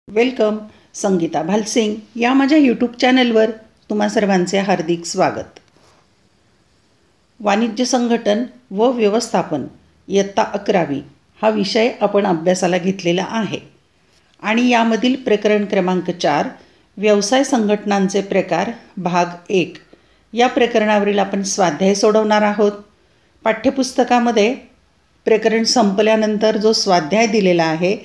Welcome. Sangeeta Bhalsingh या माझ्या YouTube चॅनलवर तुम्हा सर्वांचे हार्दिक स्वागत. वाणिज्य संघटन व व्यवस्थापन इयत्ता 11वी हा विषय आपण अभ्यासाला घेतलेला आहे आणि यामधील प्रकरण क्रमांक 4 व्यवसाय संघटनांचे प्रकार भाग 1 या प्रकरणावरील आपण स्वाध्याय सोडवणार आहोत. पाठ्यपुस्तकामध्ये प्रकरण संपल्यानंतर जो स्वाध्याय दिलेला आहे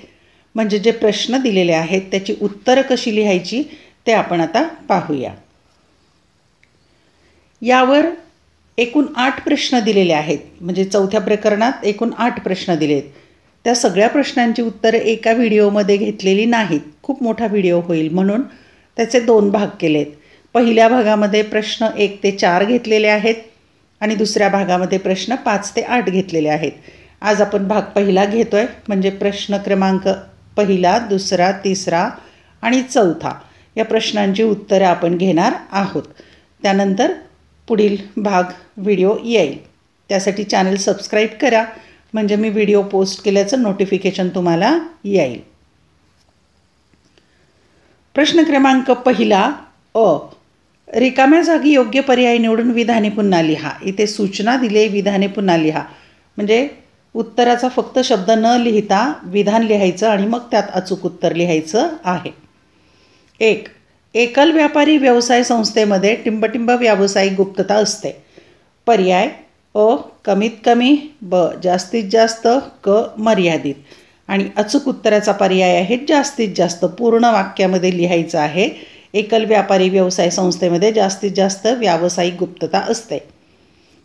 म्हणजे जे प्रश्न दिलेले आहेत त्याची उत्तरं कशी लिहायची ते आपण आता पाहूया. यावर एकूण 8 प्रश्न दिलेले आहेत. म्हणजे चौथ्या प्रकरणात एकूण 8 प्रश्न दिलेत. त्या सगळ्या प्रश्नांची उत्तरं एका व्हिडिओमध्ये घेतलेली नाहीत. खूप मोठा व्हिडिओ होईल म्हणून त्याचे 2 भाग केलेत. पहिल्या भागामध्ये प्रश्न 1 ते 4 घेतलेले आहेत आणि दुसऱ्या भागामध्ये प्रश्न 5 ते 8 घेतलेले आहेत. आज आपण भाग पहिला घेतोय म्हणजे प्रश्न क्रमांक पहिला, दुसरा, तिसरा आणि चौथा या प्रश्नांची उत्तरं आपण घेणार आहोत. त्यानंतर पुढील भाग व्हिडिओ येईल. त्यासाठी चॅनल सबस्क्राईब करा म्हणजे मी व्हिडिओ पोस्ट केल्याचं नोटिफिकेशन तुम्हाला येईल. प्रश्न क्रमांक पहिला अ. रिकाम्या जागी योग्य पर्याय निवडून विधाने पुन्हा लिहा. इथे सूचना दिली, विधाने पुन्हा लिहा. म्हणजे उत्तराचा फक्त शब्द न लिहिता विधान लिहायचं आणि मग त्यात अचूक उत्तर लिहायचं आहे. 1. एकल व्यापारी व्यवसाय संस्थेमध्ये टिंबटिंब व्यावसायिक गुप्तता असते. पर्याय अ. कमीत कमी, ब. जास्तीत जास्त, क. मर्यादित. आणि अचूक उत्तराचा पर्याय आहे जास्तीत जास्त. पूर्ण वाक्यामध्ये लिहायचं आहे. एकल व्यापारी व्यवसाय संस्थेमध्ये जास्तीत जास्त व्यावसायिक गुप्तता असते.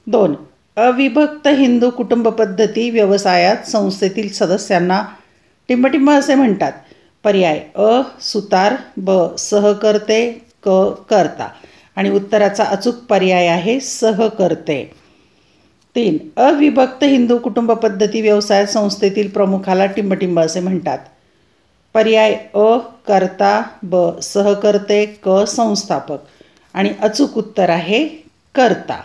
2. अविभक्त हिंदू कुटुंब पद्धती व्यवसायात संस्थेतील सदस्यांना टिंबटिंब असे म्हणतात. पर्याय अ. सुतार, ब. सहकर्ते, क. कर्ता. आणि उत्तराचा अचूक पर्याय आहे सहकर्ते. 3. अविभक्त हिंदू कुटुंब पद्धती व्यवसायात संस्थेतील प्रमुखाला टिंबटिंब असे म्हणतात. पर्याय अ. कर्ता, ब. सहकर्ते, क. संस्थापक. आणि अचूक उत्तर आहे कर्ता.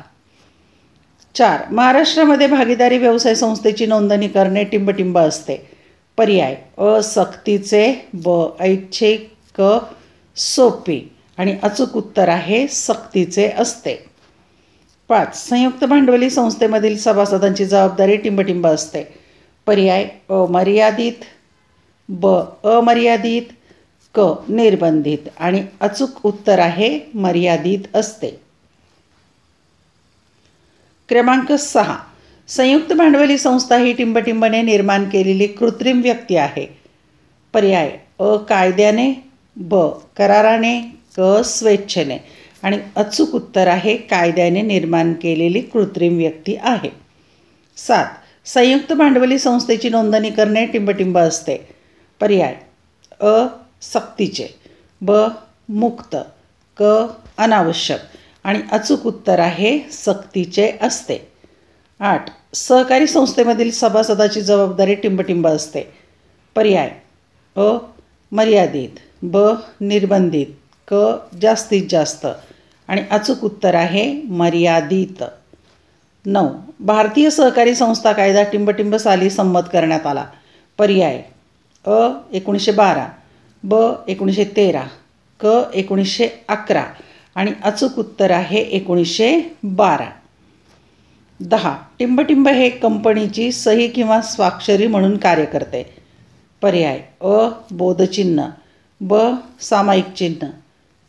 4. महाराष्ट्रामध्ये भागीदारी व्यवसाय संस्थेची नोंदणी करणे टिंबटिंब असते. पर्याय अ. सक्तीचे, ब. ऐच्छिक, क. सोपी. आणि अचूक उत्तर आहे सक्तीचे असते. 5. संयुक्त भांडवली संस्थेमधील सभासदांची जबाबदारी टिंबटिंब असते. पर्याय अ. मर्यादित, ब. अमर्यादित, क. निर्बंधित. आणि अचूक उत्तर आहे मर्यादित असते. क्रमांक 6. संयुक्त भांडवली संस्था ही टिंबटिंबने निर्माण केलेली कृत्रिम व्यक्ती आहे. पर्याय अ. कायद्याने, ब. कराराने, क. स्वेच्छेने. आणि अचूक उत्तर आहे कायद्याने निर्माण केलेली कृत्रिम व्यक्ती आहे. 7. संयुक्त भांडवली संस्थेची नोंदणी करणे टिंबटिंब असते. पर्याय अ. सक्तीचे, ब. मुक्त, क. अनावश्यक. आणि अचूक उत्तर आहे सक्तीचे असते. 8. सहकारी संस्थेमधील सभासदाची जबाबदारी टिंबटिंब असते. पर्याय अ. मर्यादित, ब. निर्बंधित, क. जास्तीत जास्त. आणि अचूक उत्तर आहे मर्यादित. 9. भारतीय सहकारी संस्था कायदा टिंबटिंब साली संमत करण्यात आला. पर्याय अ. 1912, ब. 1913, क. 1911. आणि अचूक उत्तर आहे 1912. 10. टिंबटिंब हे कंपनीची सही किंवा स्वाक्षरी म्हणून कार्य करते. पर्याय अ. बोधचिन्ह, ब. सामायिक चिन्ह,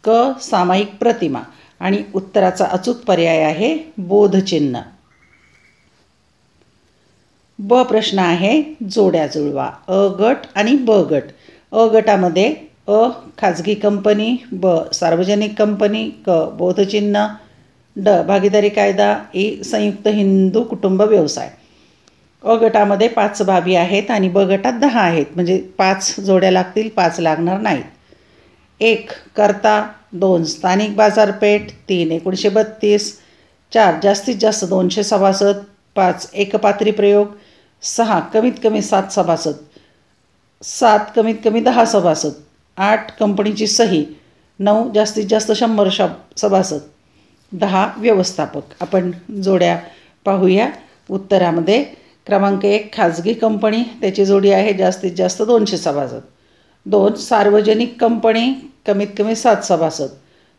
क. सामायिक प्रतिमा. आणि उत्तराचा अचूक पर्याय आहे बोधचिन्ह. ब प्रश्न आहे जोड्या जुळवा. अ गट आणि ब गट. अ गटामध्ये अ. खाजगी कंपनी, ब. सार्वजनिक कंपनी, क. बोधचिन्ह, ड. भागीदारी कायदा, ई. संयुक्त हिंदू कुटुंब व्यवसाय. अ गटामध्ये 5 बाबी आहेत आणि ब गटात 10 आहेत. म्हणजे 5 जोड्या लागतील, 5 लागणार नाहीत. 1. कर्ता, 2. स्थानिक बाजारपेठ, 3. 1932, 4. जास्तीत जास्त 200 सभासद, 5. एकपात्री प्रयोग, 6. कमीत कमी 7 सभासद, 7. कमीत कमी 10 सभासद, 8. कंपनीची सही, 9. जास्तीत जास्त 100 सभासद, 10. व्यवस्थापक. आपण जोड्या पाहूया. उत्तरामध्ये क्रमांक 1 खाजगी कंपनी, त्याची जोडी आहे जास्तीत जास्त 200 सभासद. 2 सार्वजनिक कंपनी कमीत कमी 7 सभासद.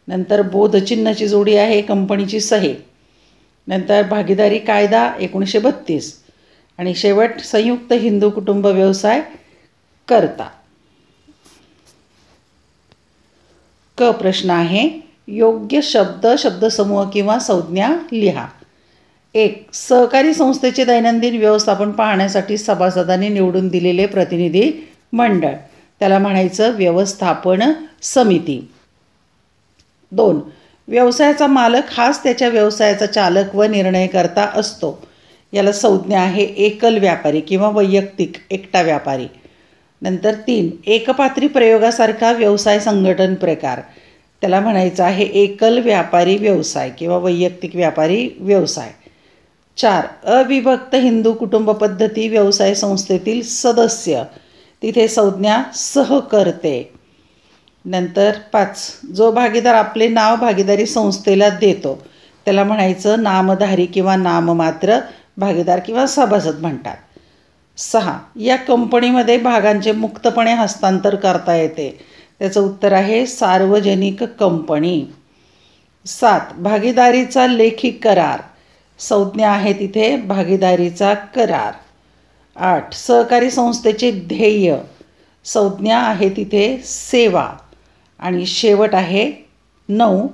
नंतर बोधचिन्हाची जोडी आहे कंपनीची सही. नंतर भागीदारी कायदा 1932 आणि शेवट संयुक्त हिंदू कुटुंब व्यवसाय करता. क प्रश्न आहे योग्य शब्द शब्दसमूह किंवा संज्ञा लिहा. 1 सहकारी संस्थेचे दैनंदिन व्यवस्थापन पाहण्यासाठी सभासदांनी निवडून दिलेले प्रतिनिधी मंडळ, त्याला म्हणायचं व्यवस्थापन समिती. 2 व्यवसायाचा मालक हाच त्याच्या व्यवसायाचा चालक व निर्णयकर्ता असतो, याला संज्ञा आहे एकल व्यापारी किंवा वैयक्तिक एकटा व्यापारी. नंतर 3 एकपात्री प्रयोगासारखा व्यवसाय संघटन प्रकार, त्याला म्हणायचं आहे एकल व्यापारी व्यवसाय किंवा वैयक्तिक व्यापारी व्यवसाय. 4 अविभक्त हिंदू कुटुंब पद्धती व्यवसाय संस्थेतील सदस्य, तिथे संज्ञा सहकर्ते. नंतर 5 जो भागीदार आपले नाव भागीदारी संस्थेला देतो, त्याला म्हणायचं नामधारी किंवा नाममात्र भागीदार किंवा सभासद म्हणतात. 6 या कंपनीमध्ये भागांचे मुक्तपणे हस्तांतर करता येते, त्याचं उत्तर आहे सार्वजनिक कंपनी. 7 भागीदारीचा लेखी करार, संज्ञा आहे तिथे भागीदारीचा करार. 8 सहकारी संस्थेचे ध्येय, संज्ञा आहे तिथे सेवा. आणि शेवट आहे 9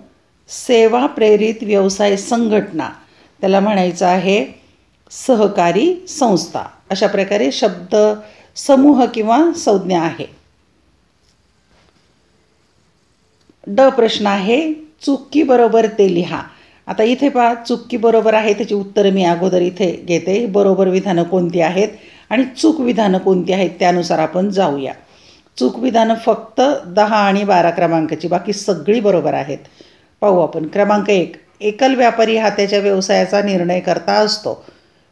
सेवा प्रेरित व्यवसाय संघटना, त्याला म्हणायचं आहे सहकारी संस्था. अशा प्रकारे शब्द समूह किंवा संज्ञा आहे. ड प्रश्न आहे चुकी बरोबर ते लिहा. आता इथे पहा चुकी बरोबर आहे त्याची उत्तरं मी अगोदर इथे घेते. बरोबर विधानं कोणती आहेत आणि चूक विधानं कोणती आहेत त्यानुसार आपण जाऊया. चूक विधानं फक्त 10 आणि 12 क्रमांकाची, बाकी सगळी बरोबर आहेत. पाहू आपण. क्रमांक 1 एकल व्यापारी हा त्याच्या व्यवसायाचा निर्णय करता असतो,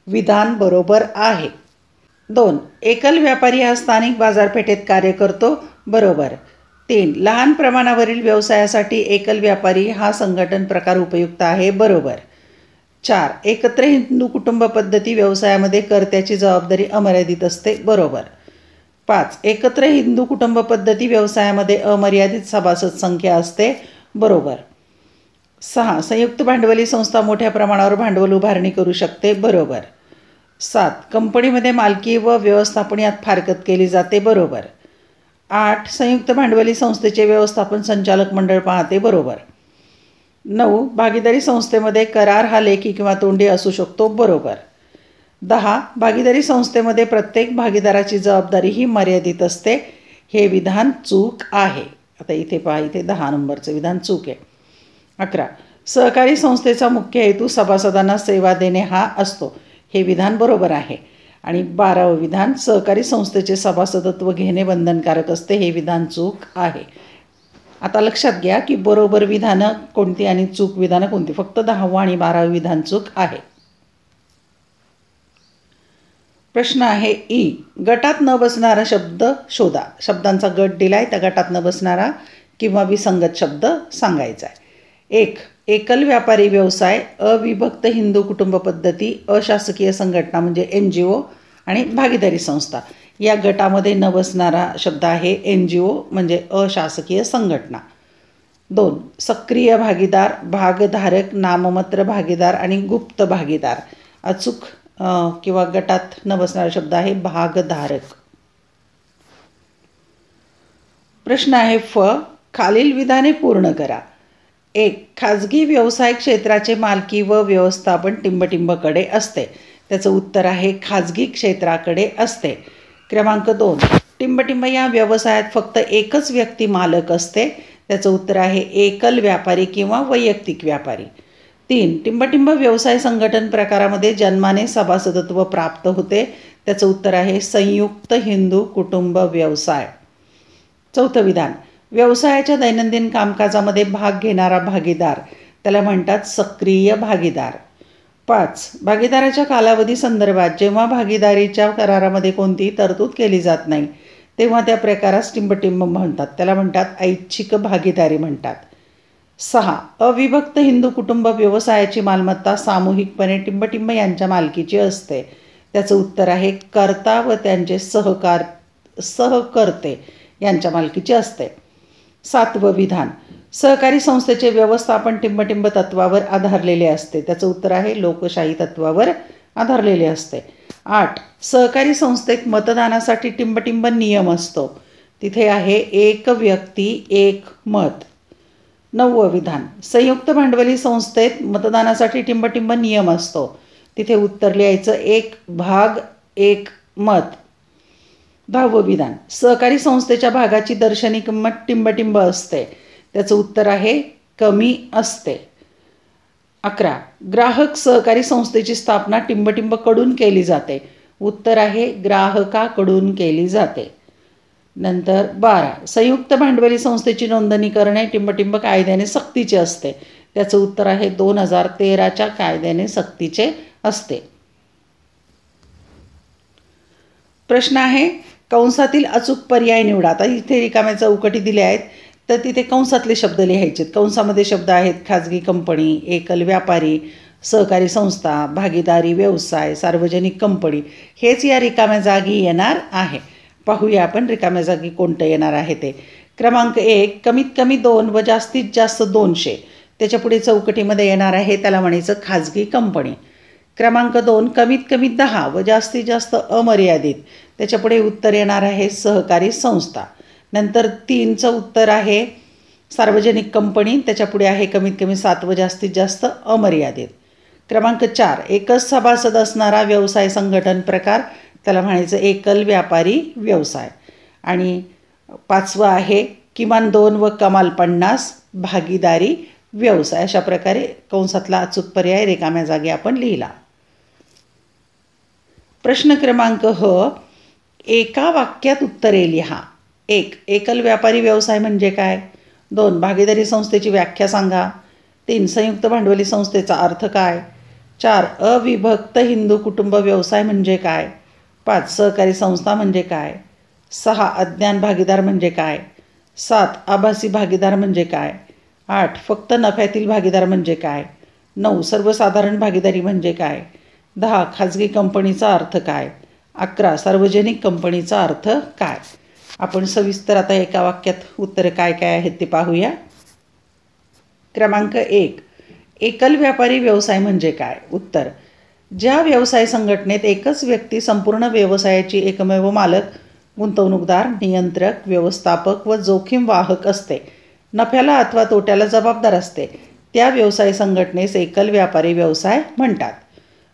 विधान बरोबर आहे. 2 एकल व्यापारी हा स्थानिक बाजारपेठेत कार्य करतो, बरोबर. 3 लहान प्रमाणावरील व्यवसायासाठी एकल व्यापारी हा संघटन प्रकार उपयुक्त आहे, बरोबर. 4 एकत्र हिंदू कुटुंब पद्धती व्यवसायामध्ये कर्त्याची जबाबदारी अमर्यादित असते, बरोबर. 5 एकत्र हिंदू कुटुंब पद्धती व्यवसायामध्ये अमर्यादित सभासद संख्या असते, बरोबर. 6 संयुक्त भांडवली संस्था मोठ्या प्रमाणावर भांडवल उभारणी करू शकते, बरोबर. 7 कंपनीमध्ये मालकी व व्यवस्थापन यात फारकत केली जाते, बरोबर. 8 संयुक्त भांडवली संस्थेचे व्यवस्थापन संचालक मंडळ पाहते, बरोबर. 9 भागीदारी संस्थेमध्ये करार हा लेखी किंवा तोंडी असू शकतो, बरोबर. 10 भागीदारी संस्थेमध्ये प्रत्येक भागीदाराची जबाबदारी ही मर्यादित असते, हे विधान चूक आहे. आता इथे पहा, इथे 10 नंबरचं विधान चूक आहे. 11 सहकारी संस्थेचा मुख्य हेतू सभासदांना सेवा देणे हा असतो, हे विधान बरोबर आहे. आणि 12वं विधान सहकारी संस्थेचे सभासदत्व घेणे बंधनकारक असते, हे विधान चूक आहे. आता लक्षात घ्या की बरोबर विधानं कोणती आणि चूक विधानं कोणती. फक्त 10वं आणि 12वं विधान चूक आहे. प्रश्न आहे ई गटात न बसणारा शब्द शोधा. शब्दांचा गट दिलाय, त्या गटात न बसणारा किंवा विसंगत शब्द सांगायचा आहे. 1 एकल व्यापारी व्यवसाय, अविभक्त हिंदू कुटुंब पद्धती, अशासकीय संघटना म्हणजे NGO आणि भागीदारी संस्था. या गटामध्ये न बसणारा शब्द आहे NGO म्हणजे अशासकीय संघटना. 2 सक्रिय भागीदार, भागधारक, नाममात्र भागीदार आणि गुप्त भागीदार. अचूक किंवा गटात न बसणारा शब्द आहे भागधारक. प्रश्न आहे फ खालील विधाने पूर्ण करा. 1 खाजगी व्यवसाय क्षेत्राचे मालकी व व्यवस्थापन टिंबटिंबकडे असते, त्याचं उत्तर आहे खाजगी क्षेत्राकडे असते. क्रमांक 2 टिंबटिंब या व्यवसायात फक्त एकच व्यक्ती मालक असते, त्याचं उत्तर आहे एकल व्यापारी किंवा वैयक्तिक व्यापारी. 3 टिंबटिंब व्यवसाय संघटन प्रकारामध्ये जन्माने सभासदत्व प्राप्त होते, त्याचं उत्तर आहे संयुक्त हिंदू कुटुंब व्यवसाय. 4थं विधान व्यवसायाच्या दैनंदिन कामकाजामध्ये भाग घेणारा भागीदार, त्याला म्हणतात सक्रिय भागीदार. 5 भागीदाराच्या कालावधी संदर्भात जेव्हा भागीदारीच्या करारामध्ये कोणतीही तरतूद केली जात नाही तेव्हा त्या प्रकारास टिंबटिंब म्हणतात, त्याला म्हणतात ऐच्छिक भागीदारी म्हणतात. 6 अविभक्त हिंदू कुटुंब व्यवसायाची मालमत्ता सामूहिकपणे टिंबटिंब यांच्या मालकीची असते, त्याचं उत्तर आहे कर्ता व त्यांचे सहकर्ते, यांच्या मालकीची असते. 7वं विधान, सहकारी संस्थेचे व्यवस्थापन टिंबटिंब तत्वावर आधारलेले असते. त्याचं उत्तर आहे लोकशाही तत्वावर आधारलेले असते. 8, सहकारी संस्थेत मतदानासाठी टिंबटिंब नियम असतो. तिथे आहे एक व्यक्ती एक मत. 9वं विधान, संयुक्त भांडवली संस्थेत मतदानासाठी टिंबटिंब नियम असतो. तिथे उत्तर लिहायचं एक भाग एक मत. 10वं विधान, सहकारी संस्थेच्या भागाची दर्शनी किंमत टिंबटिंब असते. त्याचं उत्तर आहे कमी असते. 11, ग्राहक सहकारी संस्थेची स्थापना टिंबटिंबकडून केली जाते. उत्तर आहे ग्राहकाकडून केली जाते. नंतर 12, संयुक्त भांडवली संस्थेची नोंदणी करणे टिंबटिंब कायद्याने सक्तीचे असते. त्याचं उत्तर आहे 2013च्या कायद्याने सक्तीचे असते. प्रश्न आहे कंसातील अचूक पर्याय निवडा. आता इथे रिकाम्या चौकटी दिल्या आहेत तर तिथे कंसातले शब्द लिहायचे. कंसामध्ये शब्द आहेत खाजगी कंपनी, एकल व्यापारी, सहकारी संस्था, भागीदारी व्यवसाय, सार्वजनिक कंपनी. हेच या रिकाम्या जागी येणार आहे. पाहूया आपण रिकाम्या जागी कोणतं येणार आहे ते. क्रमांक 1, कमीत कमी 2 व जास्तीत जास्त 200. त्याच्या पुढे चौकटीमध्ये येणार आहे त्याला म्हणायचं खाजगी कंपनी. क्रमांक 2, कमीत कमी 10 व जास्तीत जास्त अमर्यादित. त्याच्या पुढे उत्तर येणार आहे सहकारी संस्था. नंतर 3चं उत्तर आहे सार्वजनिक कंपनी. त्याच्या पुढे आहे कमीत कमी 7 व जास्तीत जास्त अमर्यादित. क्रमांक 4, एकच सभासद असणारा व्यवसाय संघटन प्रकार. त्याला म्हणायचं एकल व्यापारी व्यवसाय. आणि 5वं आहे किमान 2 व कमाल 50 भागीदारी व्यवसाय. अशा प्रकारे कंसातला अचूक पर्याय रिकाम्या जागी आपण लिहिला. प्रश्न क्रमांक ह, एका वाक्यात उत्तरे लिहा. 1, एकल व्यापारी व्यवसाय म्हणजे काय? 2, भागीदारी संस्थेची व्याख्या सांगा. 3, संयुक्त भांडवली संस्थेचा अर्थ काय? 4, अविभक्त हिंदू कुटुंब व्यवसाय म्हणजे काय? 5, सहकारी संस्था म्हणजे काय? 6, अज्ञान भागीदार म्हणजे काय? 7, आभासी भागीदार म्हणजे काय? 8, फक्त नफ्यातील भागीदार म्हणजे काय? 9, सर्वसाधारण भागीदारी म्हणजे काय? 10, खाजगी कंपनीचा अर्थ काय? 11, सार्वजनिक कंपनीचा अर्थ काय? आपण सविस्तर आता एका वाक्यात उत्तरं काय काय आहेत ते पाहूया. क्रमांक 1, एकल व्यापारी व्यवसाय म्हणजे काय? उत्तर, ज्या व्यवसाय संघटनेत एकच व्यक्ती संपूर्ण व्यवसायाची एकमेव मालक, गुंतवणूकदार, नियंत्रक, व्यवस्थापक व जोखीम वाहक असते, नफ्याला अथवा तोट्याला जबाबदार असते, त्या व्यवसाय संघटनेस एकल व्यापारी व्यवसाय म्हणतात.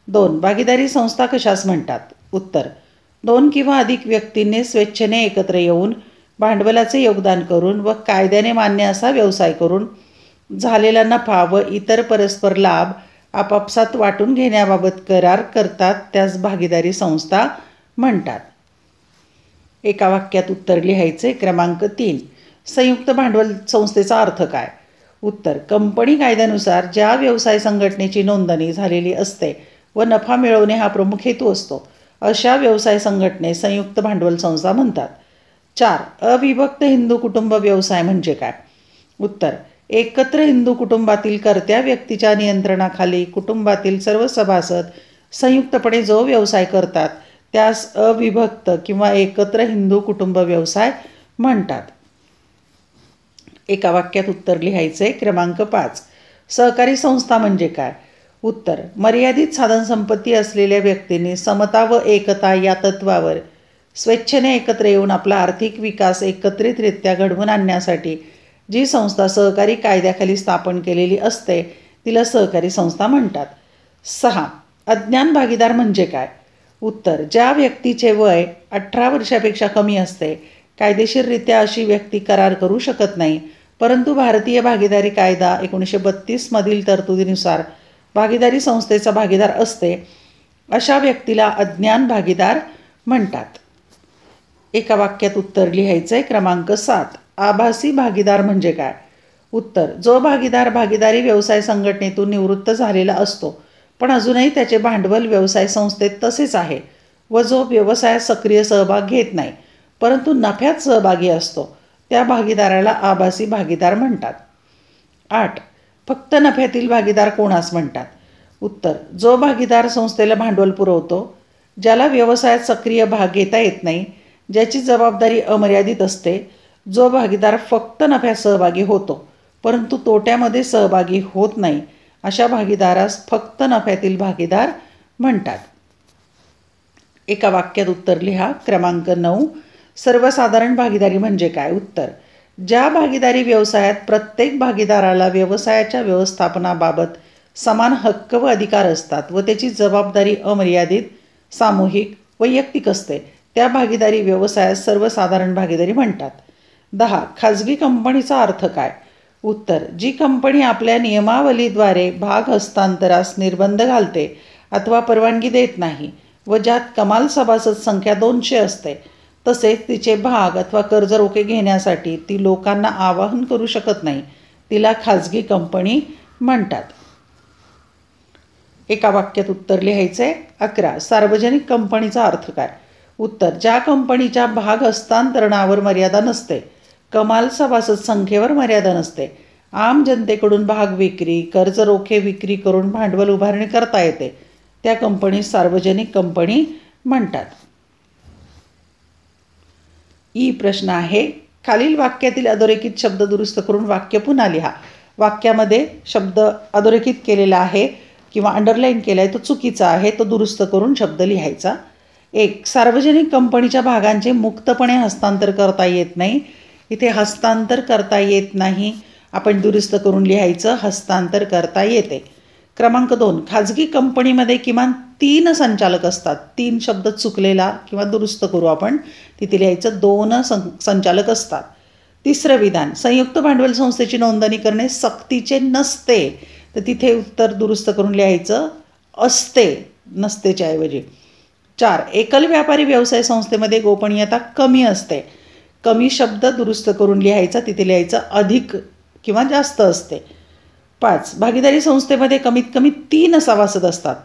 2, भागीदारी संस्था कशास म्हणतात? उत्तर, 2 किंवा अधिक व्यक्तींनी स्वेच्छेने एकत्र येऊन भांडवलाचे योगदान करून व कायद्याने मान्य असा व्यवसाय करून झालेला नफा व इतर परस्पर लाभ आपापसात वाटून घेण्याबाबत करार करतात, त्यास भागीदारी संस्था म्हणतात. एका वाक्यात उत्तर लिहायचे. क्रमांक 3, संयुक्त भांडवल संस्थेचा अर्थ काय? उत्तर, कंपनी कायद्यानुसार ज्या व्यवसाय संघटनेची नोंदणी झालेली असते व नफा मिळवणे हा प्रमुख हेतू असतो, अशा व्यवसाय संघटने संयुक्त भांडवल संस्था म्हणतात. 4, अविभक्त हिंदू कुटुंब व्यवसाय म्हणजे काय? उत्तर, एकत्र हिंदू कुटुंबातील कर्त्या व्यक्तीच्या नियंत्रणाखाली कुटुंबातील सर्व सभासद संयुक्तपणे जो व्यवसाय करतात त्यास अविभक्त किंवा एकत्र हिंदू कुटुंब व्यवसाय म्हणतात. एका वाक्यात उत्तर लिहायचे. क्रमांक 5, सहकारी संस्था म्हणजे काय? उत्तर, मर्यादित साधनसंपत्ती असलेल्या व्यक्तींनी समता व एकता या तत्वावर स्वेच्छेने एकत्र येऊन आपला आर्थिक विकास एकत्रितरित्या घडवून आणण्यासाठी जी संस्था सहकारी कायद्याखाली स्थापन केलेली असते तिला सहकारी संस्था म्हणतात. 6, अज्ञान भागीदार म्हणजे काय? उत्तर, ज्या व्यक्तीचे वय 18 वर्षापेक्षा कमी असते, कायदेशीररित्या अशी व्यक्ती करार करू शकत नाही, परंतु भारतीय भागीदारी कायदा 1932 मधील तरतुदीनुसार भागीदारी संस्थेचा भागीदार असते, अशा व्यक्तीला अज्ञान भागीदार म्हणतात. एका वाक्यात उत्तर लिहायचे. क्रमांक 7, आभासी भागीदार म्हणजे काय? उत्तर, जो भागीदार भागीदारी व्यवसाय संघटनेतून निवृत्त झालेला असतो पण अजूनही त्याचे भांडवल व्यवसाय संस्थेत तसेच आहे व जो व्यवसायात सक्रिय सहभाग घेत नाही परंतु नफ्यात सहभागी असतो, त्या भागीदाराला आभासी भागीदार म्हणतात. 8, फक्त नफ्यातील भागीदार कोणास म्हणतात? उत्तर, जो भागीदार संस्थेला भांडवल पुरवतो, ज्याला व्यवसायात सक्रिय भाग घेता येत नाही, ज्याची जबाबदारी अमर्यादित असते, जो भागीदार फक्त नफ्यात सहभागी होतो परंतु तोट्यामध्ये सहभागी होत नाही, अशा भागीदारास फक्त नफ्यातील भागीदार म्हणतात. एका वाक्यात उत्तर लिहा. क्रमांक 9. सर्वसाधारण भागीदारी म्हणजे काय? उत्तर: ज्या भागीदारी व्यवसायात प्रत्येक भागीदाराला व्यवसायाच्या व्यवस्थापनाबाबत समान हक्क व अधिकार असतात व त्याची जबाबदारी अमर्यादित, सामूहिक, वैयक्तिक असते, त्या भागीदारी व्यवसायास सर्वसाधारण भागीदारी म्हणतात. 10. खाजगी कंपनीचा अर्थ काय? उत्तर: जी कंपनी आपल्या नियमावलीद्वारे भाग हस्तांतरास निर्बंध घालते अथवा परवानगी देत नाही व ज्यात कमाल सभासद संख्या 200 असते, तसेच तिचे भाग अथवा कर्ज रोखे घेण्यासाठी ती लोकांना आवाहन करू शकत नाही, तिला खाजगी कंपनी म्हणतात. एका वाक्यात उत्तर लिहायचे. 11. सार्वजनिक कंपनीचा अर्थ काय? उत्तर: ज्या कंपनीच्या भाग हस्तांतरणावर मर्यादा नसते, कमाल सभासद संख्येवर मर्यादा नसते, आम जनतेकडून भाग विक्री, कर्ज रोखे विक्री करून भांडवल उभारणी करता येते, त्या कंपनीस सार्वजनिक कंपनी म्हणतात. प्रश्न आहे. खालील वाक्यातील अधोरेखित शब्द दुरुस्त करून वाक्य पुन्हा लिहा. वाक्यामध्ये शब्द अधोरेखित केलेला आहे किंवा अंडरलाईन केला आहे तो चुकीचा आहे, तो दुरुस्त करून शब्द लिहायचा. 1. सार्वजनिक कंपनीच्या भागांचे मुक्तपणे हस्तांतर करता येत नाही. इथे हस्तांतर करता येत नाही आपण दुरुस्त करून लिहायचं, हस्तांतर करता येते. क्रमांक 2. खाजगी कंपनीमध्ये किमान 3 संचालक असतात. 3 शब्द चुकलेला किंवा दुरुस्त करू आपण, तिथे लिहायचं 2 संचालक असतात. 3रं विधान: संयुक्त भांडवल संस्थेची नोंदणी करणे सक्तीचे नसते, तर तिथे उत्तर दुरुस्त करून लिहायचं असते, नसतेच्या ऐवजी. 4. एकल व्यापारी व्यवसाय संस्थेमध्ये गोपनीयता कमी असते. कमी शब्द दुरुस्त करून लिहायचा, तिथे लिहायचं अधिक किंवा जास्त असते. 5. भागीदारी संस्थेमध्ये कमीत कमी 3 सभासद असतात.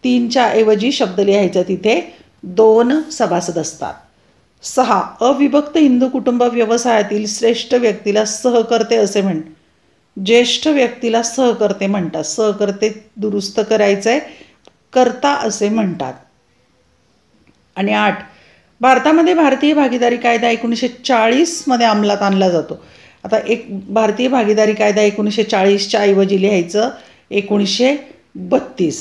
3च्या ऐवजी शब्द लिहायचा, तिथे 2 सभासद असतात. 6. अविभक्त हिंदू कुटुंब व्यवसायातील श्रेष्ठ व्यक्तीला सहकर्ते असे ज्येष्ठ व्यक्तीला सहकर्ते म्हणतात. सहकर्ते दुरुस्त करायचं आहे, कर्ता असे म्हणतात. आणि 8. भारतामध्ये भारतीय भागीदारी कायदा 1940 मध्ये अंमलात आणला जातो. आता भारतीय भागीदारी कायदा 1940च्या ऐवजी लिहायचं 1932.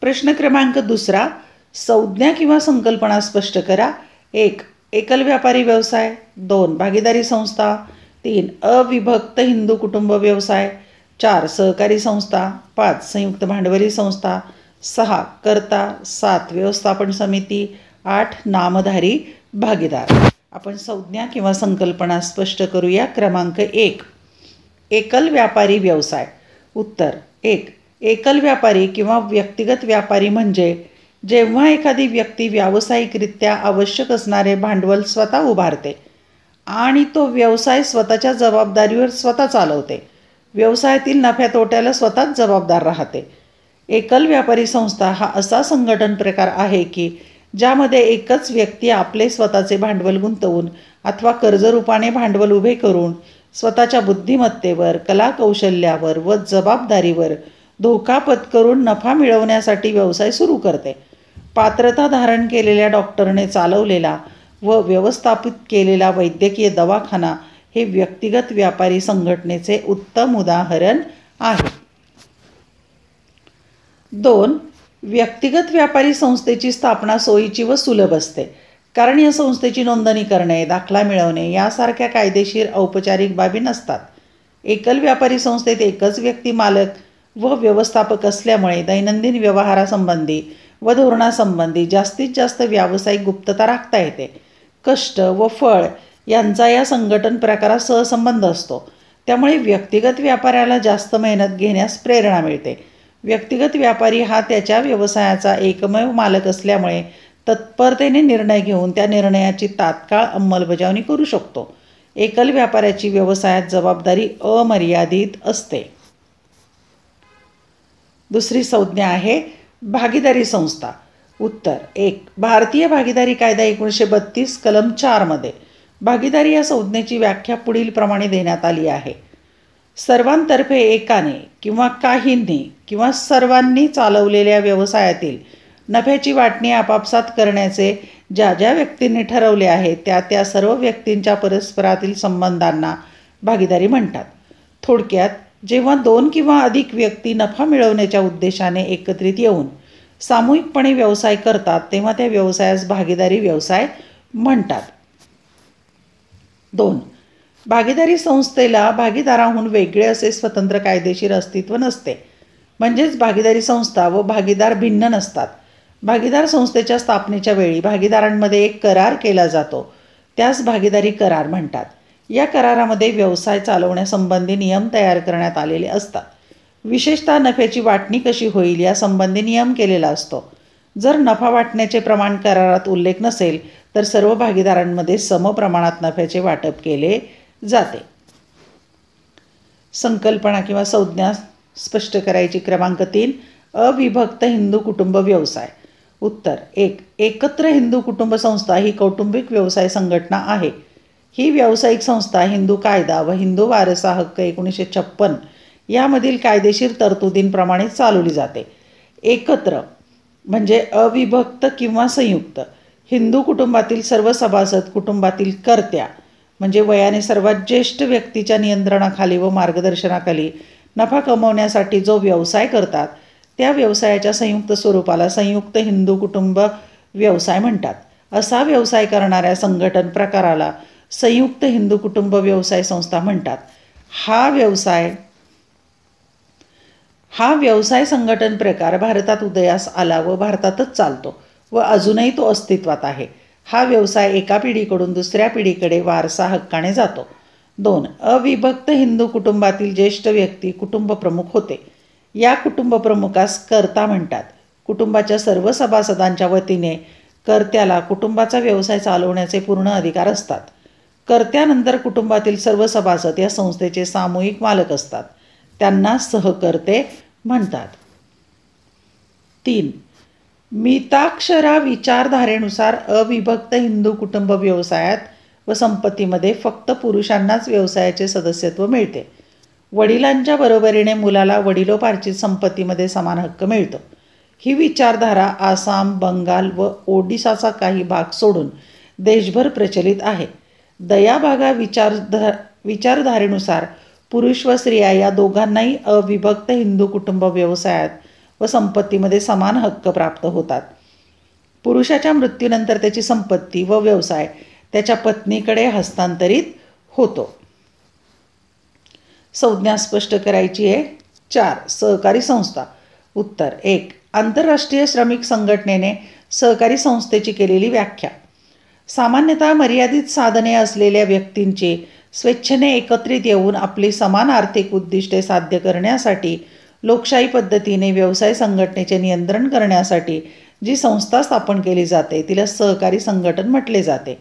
प्रश्न क्रमांक 2. संज्ञा किंवा संकल्पना स्पष्ट करा. 1. एकल व्यापारी व्यवसाय. 2. भागीदारी संस्था. 3. अविभक्त हिंदू कुटुंब व्यवसाय. 4. सहकारी संस्था. 5. संयुक्त भांडवली संस्था. 6. कर्ता. 7. व्यवस्थापन समिती. 8. नामधारी भागीदार. आपण संज्ञा किंवा संकल्पना स्पष्ट करूया. क्रमांक 1. एकल व्यापारी व्यवसाय. उत्तर: 1. एकल व्यापारी किंवा व्यक्तिगत व्यापारी म्हणजे जेव्हा एखादी व्यक्ती व्यावसायिकरित्या आवश्यक असणारे भांडवल स्वतः उभारते आणि तो व्यवसाय स्वतःच्या जबाबदारीवर स्वतः चालवते, व्यवसायातील नफ्या तोट्याला स्वतःच जबाबदार राहते. एकल व्यापारी संस्था हा असा संघटन प्रकार आहे की ज्यामध्ये एकच व्यक्ती आपले स्वतःचे भांडवल गुंतवून अथवा कर्जरूपाने भांडवल उभे करून स्वतःच्या बुद्धिमत्तेवर, कलाकौशल्यावर व जबाबदारीवर धोका पत्करून नफा मिळवण्यासाठी व्यवसाय सुरू करते. पात्रता धारण केलेल्या डॉक्टरने चालवलेला व व्यवस्थापित केलेला वैद्यकीय दवाखाना हे व्यक्तिगत व्यापारी संघटनेचे उत्तम उदाहरण आहे. 2. व्यक्तिगत व्यापारी संस्थेची स्थापना सोयीची व सुलभ असते, कारण या संस्थेची नोंदणी करणे, दाखला मिळवणे यासारख्या कायदेशीर औपचारिक बाबी नसतात. एकल व्यापारी संस्थेत एकच व्यक्ती मालक व व्यवस्थापक असल्यामुळे दैनंदिन व्यवहारासंबंधी व धोरणासंबंधी जास्तीत जास्त व्यावसायिक गुप्तता राखता येते. कष्ट व फळ यांचा या संघटन प्रकारात सहसंबंध असतो, त्यामुळे व्यक्तिगत व्यापाऱ्याला जास्त मेहनत घेण्यास प्रेरणा मिळते. व्यक्तिगत व्यापारी हा त्याच्या व्यवसायाचा एकमेव मालक असल्यामुळे तत्परतेने निर्णय घेऊन त्या निर्णयाची तात्काळ अंमलबजावणी करू शकतो. एकल व्यापाऱ्याची व्यवसायात जबाबदारी अमर्यादित असते. दुसरी संज्ञा आहे भागीदारी संस्था. उत्तर: 1. भारतीय भागीदारी कायदा 1932 कलम 4 मध्ये भागीदारी या संज्ञेची व्याख्या पुढील प्रमाणे देण्यात आली आहे. सर्वांतर्फे एकाने किंवा काहींनी किंवा सर्वांनी चालवलेल्या व्यवसायातील नफ्याची वाटणी आपापसात करण्याचे ज्या ज्या व्यक्तींनी ठरवले आहे त्या सर्व व्यक्तींच्या परस्परातील संबंधांना भागीदारी म्हणतात. थोडक्यात, जेव्हा 2 किंवा अधिक व्यक्ती नफा मिळवण्याच्या उद्देशाने एकत्रित येऊन सामूहिकपणे व्यवसाय करतात तेव्हा त्या व्यवसायास भागीदारी व्यवसाय म्हणतात. 2. भागीदारी संस्थेला भागीदाराहून वेगळे असे स्वतंत्र कायदेशीर अस्तित्व नसते. म्हणजेच भागीदारी संस्था व भागीदार भिन्न नसतात. भागीदार संस्थेच्या स्थापनेच्या वेळी भागीदारांमध्ये एक करार केला जातो, त्यास भागीदारी करार म्हणतात. या करारामध्ये व्यवसाय चालवण्यासंबंधी नियम तयार करण्यात आलेले असतात. विशेषतः नफ्याची वाटणी कशी होईल यासंबंधी नियम केलेला असतो. जर नफा वाटण्याचे प्रमाण करारात उल्लेख नसेल तर सर्व भागीदारांमध्ये समप्रमाणात नफ्याचे वाटप केले जाते. संकल्पना किंवा संज्ञा स्पष्ट करायची. क्रमांक 3. अविभक्त हिंदू कुटुंब व्यवसाय. उत्तर 1. एकत्र हिंदू कुटुंब संस्था ही कौटुंबिक व्यवसाय संघटना आहे. ही व्यावसायिक संस्था हिंदू कायदा व हिंदू वारसा हक्क 1956 यामधील कायदेशीर तरतुदींप्रमाणे चालवली जाते. एकत्र म्हणजे अविभक्त किंवा संयुक्त. हिंदू कुटुंबातील सर्व सभासद कुटुंबातील कर्त्या म्हणजे वयाने सर्वात ज्येष्ठ व्यक्तीच्या नियंत्रणाखाली व मार्गदर्शनाखाली नफा कमवण्यासाठी जो व्यवसाय करतात त्या व्यवसायाच्या संयुक्त स्वरूपाला संयुक्त हिंदू कुटुंब व्यवसाय म्हणतात. असा व्यवसाय करणाऱ्या संघटन प्रकाराला संयुक्त हिंदू कुटुंब व्यवसाय संस्था म्हणतात. हा व्यवसाय संघटन प्रकार भारतात उदयास आला व भारतातच चालतो व अजूनही तो अस्तित्वात आहे. हा व्यवसाय एका पिढीकडून दुसऱ्या पिढीकडे वारसा हक्काने जातो. 2. अविभक्त हिंदू कुटुंबातील ज्येष्ठ व्यक्ती कुटुंब प्रमुख होते. या कुटुंब प्रमुखास कर्ता म्हणतात. कुटुंबाच्या सर्व सभासदांच्या वतीने कर्त्याला कुटुंबाचा व्यवसाय चालवण्याचे पूर्ण अधिकार असतात. कर्त्यानंतर कुटुंबातील सर्व सभासद या संस्थेचे सामूहिक मालक असतात. त्यांना सहकर्ते म्हणतात. 3. मिताक्षरा विचारधारेनुसार अविभक्त हिंदू कुटुंब व्यवसायात व संपत्तीमध्ये फक्त पुरुषांनाच व्यवसायाचे सदस्यत्व मिळते. वडिलांच्या बरोबरीने मुलाला वडिलोपार्जित संपत्तीमध्ये समान हक्क मिळतो. ही विचारधारा आसाम, बंगाल व ओडिशाचा काही भाग सोडून देशभर प्रचलित आहे. दयाभागा विचारधारेनुसार पुरुष व स्त्रिया या दोघांनाही अविभक्त हिंदू कुटुंब व्यवसायात व संपत्तीमध्ये समान हक्क प्राप्त होतात. पुरुषाच्या मृत्यूनंतर त्याची संपत्ती व व्यवसाय त्याच्या पत्नीकडे हस्तांतरित होतो. संज्ञा स्पष्ट करायची आहे. 4. सहकारी संस्था. उत्तर 1. आंतरराष्ट्रीय श्रमिक संघटनेने सहकारी संस्थेची केलेली व्याख्या. सामान्यतः मर्यादित साधने असलेल्या व्यक्तींचे स्वेच्छेने एकत्रित येऊन आपली समान आर्थिक उद्दिष्टे साध्य करण्यासाठी लोकशाही पद्धतीने व्यवसाय संघटनेचे नियंत्रण करण्यासाठी जी संस्था स्थापन केली जाते तिला सहकारी संघटन म्हटले जाते.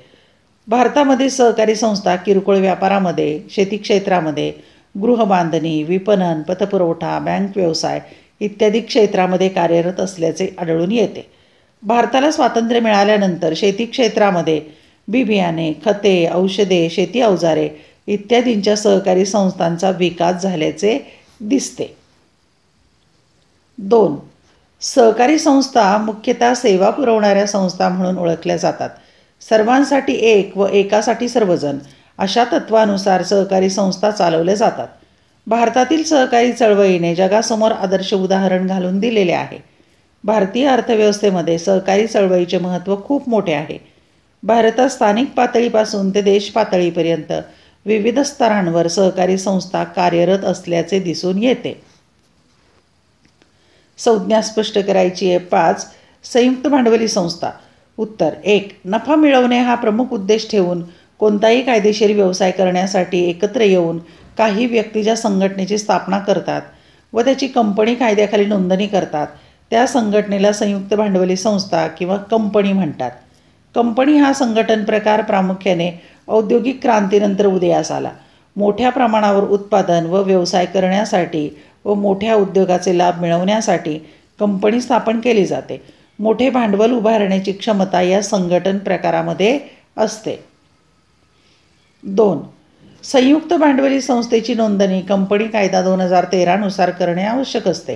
भारतामध्ये सहकारी संस्था किरकोळ व्यापारामध्ये, शेती क्षेत्रामध्ये, गृहबांधणी, विपणन, पतपुरवठा, बँक व्यवसाय इत्यादी क्षेत्रामध्ये कार्यरत असल्याचे आढळून येते. भारताला स्वातंत्र्य मिळाल्यानंतर शेती क्षेत्रामध्ये बी-बियाणे, खते, औषधे, शेती अवजारे इत्यादींच्या सहकारी संस्थांचा विकास झाल्याचे दिसते. 2. सहकारी संस्था मुख्यतः सेवा पुरवणाऱ्या संस्था म्हणून ओळखल्या जातात. सर्वांसाठी एक व एकासाठी सर्वजण अशा तत्वानुसार सहकारी संस्था चालवल्या जातात. भारतातील सहकारी चळवळीने जगासमोर आदर्श उदाहरण घालून दिलेले आहे. भारतीय अर्थव्यवस्थेमध्ये सहकारी चळवळीचे महत्त्व खूप मोठे आहे. भारतात स्थानिक पातळीपासून ते देश पातळीपर्यंत विविध स्तरांवर सहकारी संस्था कार्यरत असल्याचे दिसून येते. संज्ञा स्पष्ट करायची आहे. 5. संयुक्त भांडवली संस्था. उत्तर 1. नफा मिळवणे हा प्रमुख उद्देश ठेवून कोणताही कायदेशीर व्यवसाय करण्यासाठी एकत्र येऊन काही व्यक्ती ज्या संघटनेची स्थापना करतात व त्याची कंपनी कायद्याखाली नोंदणी करतात त्या संघटनेला संयुक्त भांडवली संस्था किंवा कंपनी म्हणतात. कंपनी हा संघटन प्रकार प्रामुख्याने औद्योगिक क्रांतीनंतर उदयास आला. मोठ्या प्रमाणावर उत्पादन व व्यवसाय करण्यासाठी व मोठ्या उद्योगाचे लाभ मिळवण्यासाठी कंपनी स्थापन केली जाते. मोठे भांडवल उभारण्याची क्षमता या संघटन प्रकारामध्ये असते. 2. संयुक्त भांडवली संस्थेची नोंदणी कंपनी कायदा 2013 नुसार करणे आवश्यक असते.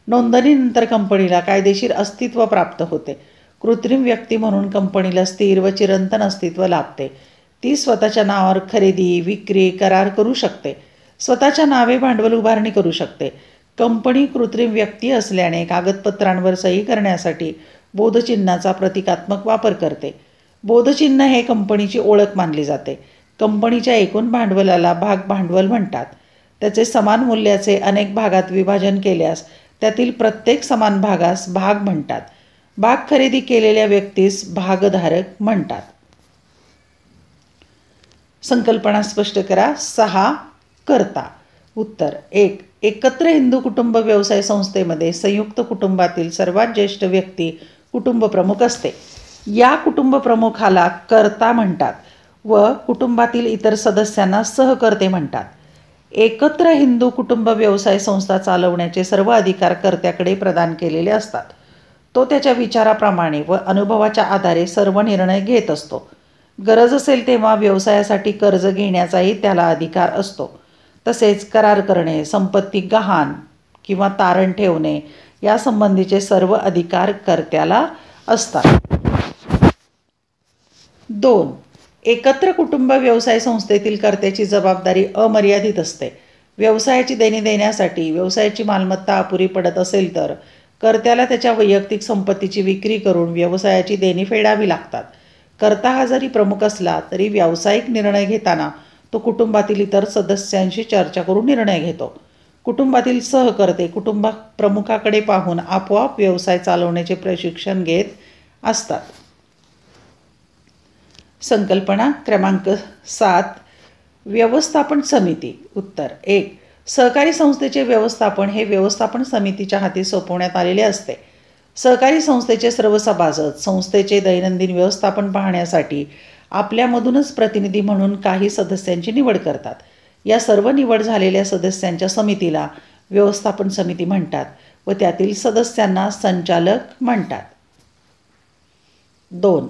नोंदणीनंतर कंपनीला कायदेशीर अस्तित्व प्राप्त होते. कृत्रिम व्यक्ती म्हणून कंपनीला स्थिर व चिरंतन अस्तित्व लाभते. ती स्वतःच्या नावावर खरेदी, विक्री, करार करू शकते. स्वतःच्या नावे भांडवल उभारणी करू शकते. कंपनी कृत्रिम व्यक्ती असल्याने कागदपत्रांवर सही करण्यासाठी बोधचिन्हाचा प्रतिकात्मक वापर करते. बोधचिन्ह हे कंपनीची ओळख मानली जाते. कंपनीच्या एकूण भांडवलाला भाग भांडवल म्हणतात. त्याचे समान मूल्याचे अनेक भागात विभाजन केल्यास त्यातील प्रत्येक समान भागास भाग म्हणतात. भाग खरेदी केलेल्या व्यक्तीस भागधारक म्हणतात. संकल्पना स्पष्ट करा. 6 कर्ता. उत्तर 1. एकत्र हिंदू कुटुंब व्यवसाय संस्थेमध्ये संयुक्त कुटुंबातील सर्वात ज्येष्ठ व्यक्ती कुटुंब प्रमुख असते. या कुटुंब प्रमुखाला कर्ता म्हणतात व कुटुंबातील इतर सदस्यांना सहकर्ते म्हणतात. एकत्र हिंदू कुटुंब व्यवसाय संस्था चालवण्याचे सर्व अधिकार कर्त्याकडे प्रदान केलेले असतात. तो त्याच्या विचाराप्रमाणे व अनुभवाच्या आधारे सर्व निर्णय घेत असतो. गरज असेल तेव्हा व्यवसायासाठी कर्ज घेण्याचाही त्याला अधिकार असतो. तसेच करार करणे, संपत्ती गहाण किंवा तारण ठेवणे यासंबंधीचे सर्व अधिकार कर्त्याला असतात. 2. एकत्र कुटुंब व्यवसाय संस्थेतील कर्त्याची जबाबदारी अमर्यादित असते. व्यवसायाची देणी देण्यासाठी व्यवसायाची मालमत्ता अपुरी पडत असेल तर कर्त्याला त्याच्या वैयक्तिक संपत्तीची विक्री करून व्यवसायाची देणी फेडावी लागतात. कर्ता हा जरी प्रमुख असला तरी व्यावसायिक निर्णय घेताना तो कुटुंबातील इतर सदस्यांशी चर्चा करून निर्णय घेतो. कुटुंबातील सहकर्ते कुटुंब प्रमुखाकडे पाहून आपोआप व्यवसाय चालवण्याचे प्रशिक्षण घेत असतात. संकल्पना क्रमांक 7. व्यवस्थापन समिती. उत्तर 1. सहकारी संस्थेचे व्यवस्थापन हे व्यवस्थापन समितीच्या हाती सोपवण्यात आलेले असते. सहकारी संस्थेचे सर्व सभासद संस्थेचे दैनंदिन व्यवस्थापन पाहण्यासाठी आपल्यामधूनच प्रतिनिधी म्हणून काही सदस्यांची निवड करतात. या सर्व निवड झालेल्या सदस्यांच्या समितीला व्यवस्थापन समिती म्हणतात व त्यातील सदस्यांना संचालक म्हणतात. 2.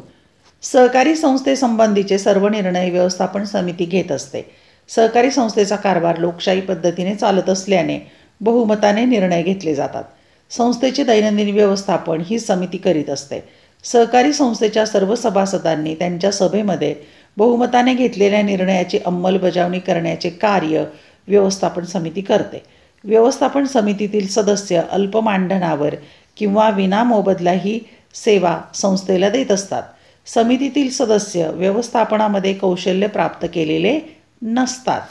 सहकारी संस्थेसंबंधीचे सर्व निर्णय व्यवस्थापन समिती घेत असते. सहकारी संस्थेचा कारभार लोकशाही पद्धतीने चालत असल्याने बहुमताने निर्णय घेतले जातात. संस्थेचे दैनंदिन व्यवस्थापन ही समिती करीत असते. सहकारी संस्थेच्या सर्व सभासदांनी त्यांच्या सभेमध्ये बहुमताने घेतलेल्या निर्णयाची अंमलबजावणी करण्याचे कार्य व्यवस्थापन समिती करते. व्यवस्थापन समितीतील सदस्य अल्प मानधनावर किंवा विनामोबदला ही सेवा संस्थेला देत असतात. समितीतील सदस्य व्यवस्थापनामध्ये कौशल्य प्राप्त केलेले नसतात.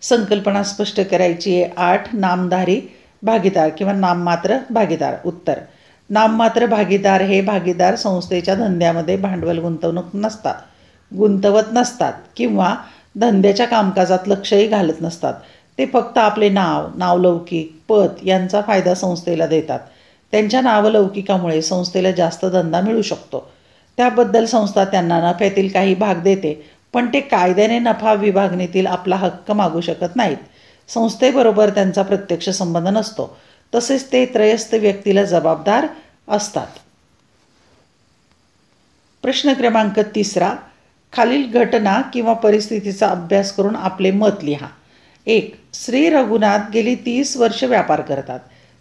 संकल्पना स्पष्ट करायची आहे. 8. नामधारी भागीदार किंवा नाममात्र भागीदार. उत्तर नाममात्र भागीदार हे भागीदार संस्थेच्या धंद्यामध्ये भांडवल गुंतवत नसतात किंवा धंद्याच्या कामकाजात लक्षही घालत नसतात. ते फक्त आपले नावलौकिक, पत यांचा फायदा संस्थेला देतात. त्यांच्या नावलौकिकामुळे संस्थेला जास्त धंदा मिळू शकतो. त्याबद्दल संस्था त्यांना नफ्यातील काही भाग देते, पण ते कायद्याने नफा विभागणीतील आपला हक्क मागू शकत नाहीत. संस्थेबरोबर त्यांचा प्रत्यक्ष संबंध नसतो. तसेच ते त्रयस्थ व्यक्तीला जबाबदार असतात. प्रश्न क्रमांक 3. खालील घटना किंवा परिस्थितीचा अभ्यास करून आपले मत लिहा. 1. श्री रघुनाथ गेली 30 वर्ष व्यापार करतात.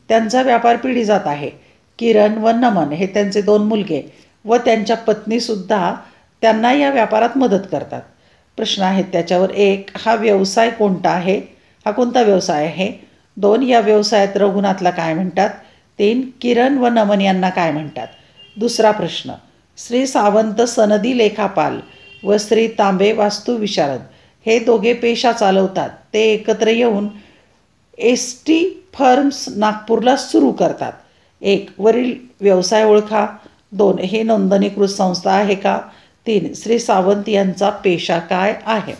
त्यांचा व्यापार पिढी जात आहे. किरण व नमन हे त्यांचे 2 मुलगे व त्यांच्या पत्नीसुद्धा त्यांना या व्यापारात मदत करतात. प्रश्न आहेत त्याच्यावर. 1. हा व्यवसाय कोणता आहे? हा कोणता व्यवसाय आहे? 2. या व्यवसायात रघुनाथला काय म्हणतात? 3. किरण व नमन यांना काय म्हणतात? दुसरा प्रश्न. श्री सावंत सनदी लेखापाल व श्री तांबे वास्तुविशारद हे दोघे पेशा चालवतात. ते एकत्र येऊन ST फर्म्स नागपूरला सुरू करतात. 1. वरील व्यवसाय ओळखा. 2. हे नोंदणीकृत संस्था आहे का? 3. श्री सावंत यांचा पेशा काय आहे?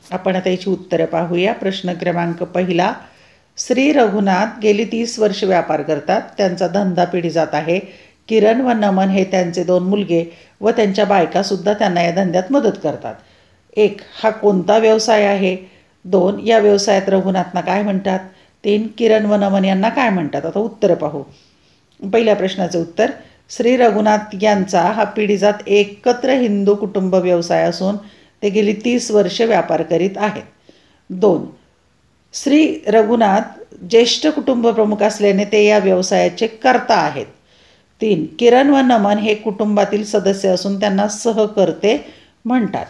आपण आता याची उत्तरं पाहूया. प्रश्न क्रमांक 1. श्री रघुनाथ गेली 30 वर्ष व्यापार करतात. त्यांचा धंदा पिढी जात आहे. किरण व नमन हे त्यांचे 2 मुलगे व त्यांच्या बायकासुद्धा त्यांना या धंद्यात मदत करतात. 1. हा कोणता व्यवसाय आहे? 2. या व्यवसायात रघुनाथना काय म्हणतात? 3. किरण व नमन यांना काय म्हणतात? आता उत्तरं पाहू. पहिल्या प्रश्नाचं उत्तर. श्री रघुनाथ यांचा हा पिढीजात एकत्र हिंदू कुटुंब व्यवसाय असून ते गेली 30 वर्ष व्यापार करीत आहेत. 2. श्री रघुनाथ ज्येष्ठ कुटुंब प्रमुख असल्याने ते या व्यवसायाचे कर्ता आहेत. 3. किरण व नमन हे कुटुंबातील सदस्य असून त्यांना सहकर्ते म्हणतात.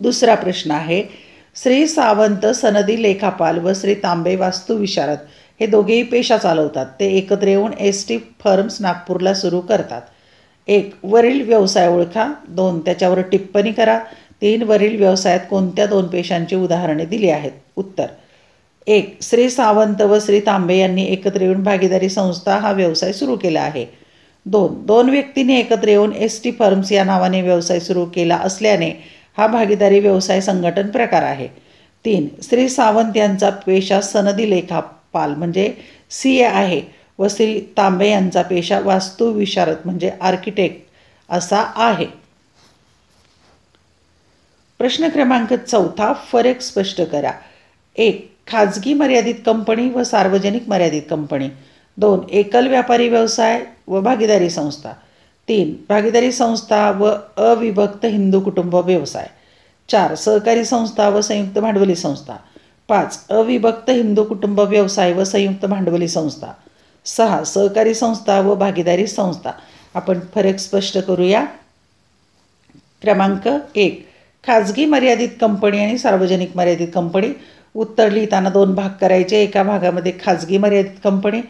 दुसरा प्रश्न आहे, श्री सावंत सनदी लेखापाल व श्री तांबे वास्तुविशारद हे दोघेही पेशा चालवतात. ते एकत्र येऊन ST फर्म्स नागपूरला सुरू करतात. 1. वरील व्यवसाय ओळखा. 2. त्याच्यावर टिप्पणी करा. 3. वरील व्यवसायात कोणत्या 2 पेशांची उदाहरणे दिली आहेत. उत्तर. 1. श्री सावंत व श्री तांबे यांनी एकत्र येऊन भागीदारी संस्था हा व्यवसाय सुरू केला आहे. 2. 2 व्यक्तींनी एकत्र येऊन ST फर्म्स या नावाने व्यवसाय सुरू केला असल्याने हा भागीदारी व्यवसाय संघटन प्रकार आहे. 3. श्री सावंत यांचा पेशा सनदी लेखापाल म्हणजे CA आहे व श्री तांबे यांचा पेशा वास्तुविशारद म्हणजे आर्किटेक्ट असा आहे. प्रश्न क्रमांक 4. फरक स्पष्ट करा. 1. खाजगी मर्यादित कंपनी व सार्वजनिक मर्यादित कंपनी. 2. एकल व्यापारी व्यवसाय व भागीदारी संस्था. 3. भागीदारी संस्था व अविभक्त हिंदू कुटुंब व्यवसाय. 4. सहकारी संस्था व संयुक्त भांडवली संस्था. 5. अविभक्त हिंदू कुटुंब व्यवसाय व संयुक्त भांडवली संस्था. 6. सहकारी संस्था व भागीदारी संस्था. आपण फरक स्पष्ट करूया. क्रमांक 1. खाजगी मर्यादित कंपनी आणि सार्वजनिक मर्यादित कंपनी. उत्तर लिहिताना 2 भाग करायचे. एका भागामध्ये खाजगी मर्यादित कंपनी,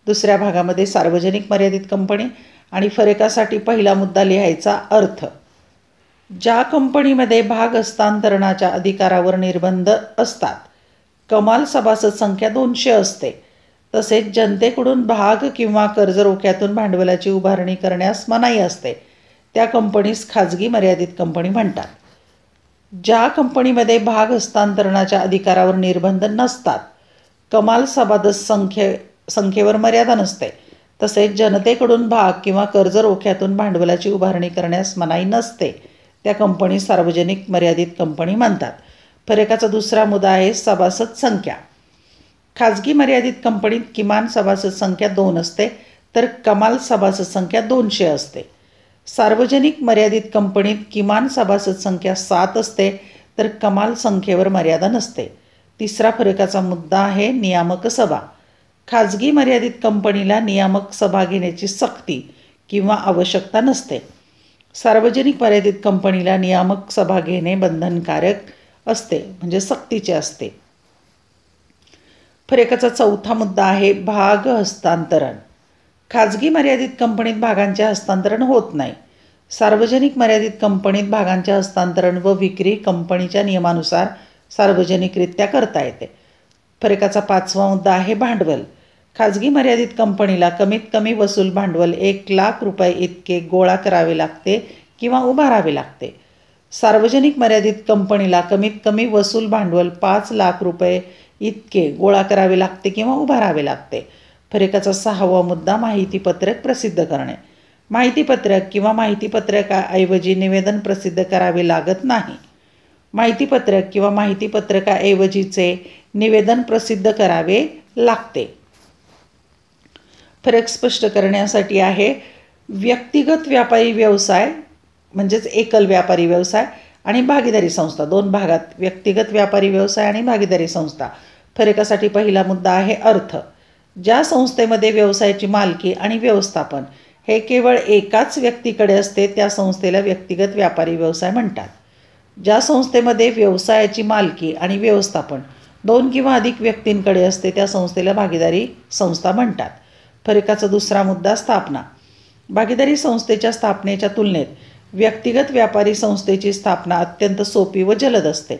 दुसऱ्या भागामध्ये सार्वजनिक मर्यादित कंपनी. आणि फरकासाठी पहिला मुद्दा लिहायचा अर्थ. ज्या कंपनीमध्ये भाग हस्तांतरणाच्या अधिकारावर निर्बंध असतात, कमाल सभासद संख्या 200 असते, तसेच जनतेकडून भाग किंवा कर्ज रोख्यातून भांडवलाची उभारणी करण्यास मनाई असते, त्या कंपनीस खाजगी मर्यादित कंपनी म्हणतात. ज्या कंपनीमध्ये भाग हस्तांतरणाच्या अधिकारावर निर्बंध नसतात, कमाल सभासद संख्येवर मर्यादा नसते, तसेच जनतेकडून भाग किंवा कर्ज रोख्यातून भांडवलाची उभारणी करण्यास मनाई नसते, त्या कंपनी सार्वजनिक मर्यादित कंपनी म्हणतात. फरकाचा दुसरा मुद्दा आहे सभासद संख्या. खाजगी मर्यादित कंपनीत किमान सभासद संख्या 2 असते तर कमाल सभासद संख्या 200 असते. सार्वजनिक मर्यादित कंपनीत किमान सभासद संख्या 7 असते तर कमाल संख्येवर मर्यादा नसते. तिसरा फरकाचा मुद्दा आहे नियामक सभा. खाजगी मर्यादित कंपनीला नियामक सभा घेण्याची सक्ती किंवा आवश्यकता नसते. सार्वजनिक मर्यादित कंपनीला नियामक सभा घेणे बंधनकारक असते म्हणजे सक्तीचे असते. फरकाचा चौथा मुद्दा आहे भाग हस्तांतरण. खाजगी मर्यादित कंपनीत भागांचे हस्तांतरण होत नाही. सार्वजनिक मर्यादित कंपनीत भागांचे हस्तांतरण व विक्री कंपनीच्या नियमानुसार सार्वजनिकरित्या करता येते. फरकाचा पाचवा मुद्दा आहे भांडवल. खाजगी मर्यादित कंपनीला कमीत कमी वसूल भांडवल 1,00,000 रुपये इतके गोळा करावे लागते किंवा उभारावे लागते. सार्वजनिक मर्यादित कंपनीला कमीत कमी वसूल भांडवल 5,00,000 रुपये इतके गोळा करावे लागते किंवा उभारावे लागते. फरकाचा 6वा मुद्दा माहितीपत्रक प्रसिद्ध करणे. माहितीपत्रक किंवा माहितीपत्रकाऐवजी निवेदन प्रसिद्ध करावे लागत नाही. माहितीपत्रक किंवा माहितीपत्रकाऐवजीचे निवेदन प्रसिद्ध करावे लागते. फरक स्पष्ट करण्यासाठी आहे व्यक्तिगत व्यापारी व्यवसाय म्हणजेच एकल व्यापारी व्यवसाय आणि भागीदारी संस्था. 2 भागात व्यक्तिगत व्यापारी व्यवसाय आणि भागीदारी संस्था. फरकासाठी पहिला मुद्दा आहे अर्थ. ज्या संस्थेमध्ये व्यवसायाची मालकी आणि व्यवस्थापन हे केवळ एकाच व्यक्तीकडे असते त्या संस्थेला व्यक्तिगत व्यापारी व्यवसाय म्हणतात. ज्या संस्थेमध्ये व्यवसायाची मालकी आणि व्यवस्थापन 2 किंवा अधिक व्यक्तींकडे असते त्या संस्थेला भागीदारी संस्था म्हणतात. फरकाचा दुसरा मुद्दा स्थापना. भागीदारी संस्थेच्या स्थापनेच्या तुलनेत व्यक्तिगत व्यापारी संस्थेची स्थापना अत्यंत सोपी व जलद असते.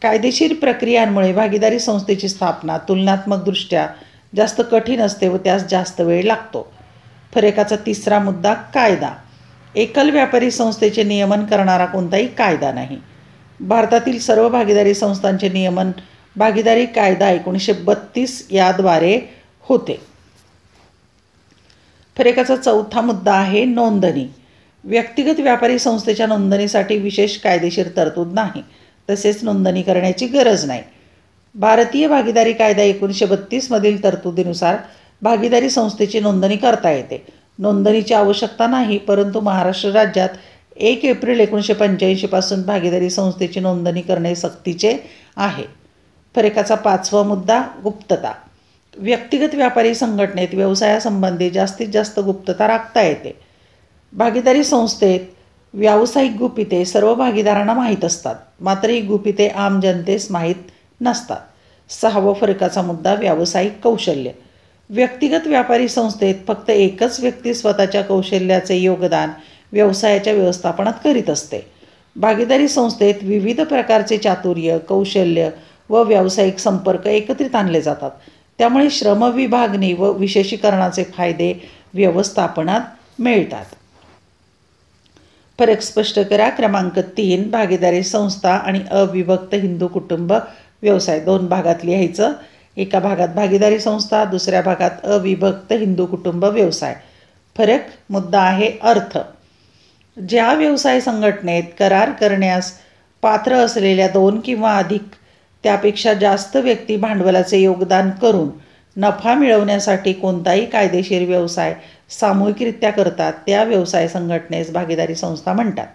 कायदेशीर प्रक्रियांमुळे भागीदारी संस्थेची स्थापना तुलनात्मकदृष्ट्या जास्त कठीण असते व त्यास जास्त वेळ लागतो. फरकाचा तिसरा मुद्दा कायदा. एकल व्यापारी संस्थेचे नियमन करणारा कोणताही कायदा नाही. भारतातील सर्व भागीदारी संस्थांचे नियमन भागीदारी कायदा 1932 याद्वारे होते. फरकाचा चौथा मुद्दा आहे नोंदणी. व्यक्तिगत व्यापारी संस्थेच्या नोंदणीसाठी विशेष कायदेशीर तरतूद नाही, तसेच नोंदणी करण्याची गरज नाही. भारतीय भागीदारी कायदा 1932 मधील तरतुदीनुसार भागीदारी संस्थेची नोंदणी करता येते. नोंदणीची आवश्यकता नाही, परंतु महाराष्ट्र राज्यात 1 एप्रिल 1985 पासून भागीदारी संस्थेची नोंदणी करणे सक्तीचे आहे. फरकाचा 5वा मुद्दा गुप्तता. व्यक्तिगत व्यापारी संघटनेत व्यवसायासंबंधी जास्तीत जास्त गुप्तता राखता येते. भागीदारी संस्थेत व्यावसायिक गुपिते सर्व भागीदारांना माहीत असतात, मात्र ही गुपिते आम जनतेस माहीत नसतात. 6वा फरकाचा मुद्दा व्यावसायिक कौशल्य. व्यक्तिगत व्यापारी संस्थेत फक्त एकच व्यक्ती स्वतःच्या कौशल्याचे योगदान व्यवसायाच्या व्यवस्थापनात करीत असते. भागीदारी संस्थेत विविध प्रकारचे चातुर्य, कौशल्य व व्यावसायिक संपर्क एकत्रित आणले जातात. त्यामुळे श्रमविभागणी व विशेषीकरणाचे फायदे व्यवस्थापनात मिळतात. फरक स्पष्ट करा. क्रमांक 3. भागीदारी संस्था आणि अविभक्त हिंदू कुटुंब व्यवसाय 2 भागात लिहायचं. एका भागात भागीदारी संस्था, दुसऱ्या भागात अविभक्त हिंदू कुटुंब व्यवसाय. फरक मुद्दा आहे अर्थ. ज्या व्यवसाय संघटनेत करार करण्यास पात्र असलेल्या 2 किंवा अधिक त्यापेक्षा जास्त व्यक्ती भांडवलाचे योगदान करून नफा मिळवण्यासाठी कोणताही कायदेशीर व्यवसाय सामूहिकरित्या करतात, त्या व्यवसाय संघटनेस भागीदारी संस्था म्हणतात.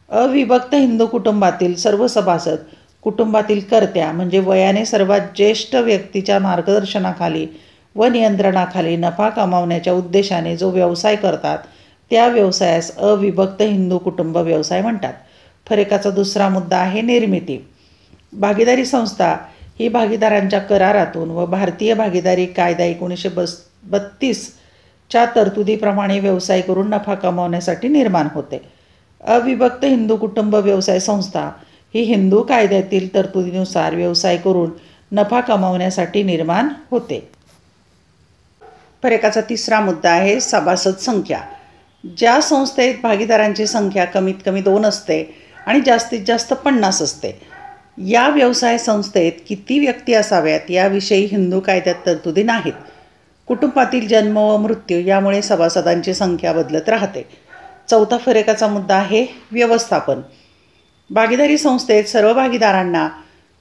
अविभक्त हिंदू कुटुंबातील सर्व सभासद कुटुंबातील कर्त्या म्हणजे वयाने सर्वात ज्येष्ठ व्यक्तीच्या मार्गदर्शनाखाली व नियंत्रणाखाली नफा कमावण्याच्या उद्देशाने जो व्यवसाय करतात, त्या व्यवसायास अविभक्त हिंदू कुटुंब व्यवसाय म्हणतात. फरकाचा दुसरा मुद्दा आहे निर्मिती. भागीदारी संस्था ही भागीदारांच्या करारातून व भारतीय भागीदारी कायदा 1932च्या तरतुदीप्रमाणे व्यवसाय करून नफा कमावण्यासाठी निर्माण होते. अविभक्त हिंदू कुटुंब व्यवसाय संस्था ही हिंदू कायद्यातील तरतुदीनुसार व्यवसाय करून नफा कमावण्यासाठी निर्माण होते. फरकाचा तिसरा मुद्दा आहे सभासद संख्या. ज्या संस्थेत भागीदारांची संख्या कमीत कमी 2 असते आणि जास्तीत जास्त 50 असते, या व्यवसाय संस्थेत किती व्यक्ती असाव्यात याविषयी हिंदू कायद्यात तरतुदी नाहीत. कुटुंबातील जन्म व मृत्यू यामुळे सभासदांची संख्या बदलत राहते. चौथा फरकाचा मुद्दा आहे व्यवस्थापन. भागीदारी संस्थेत सर्व भागीदारांना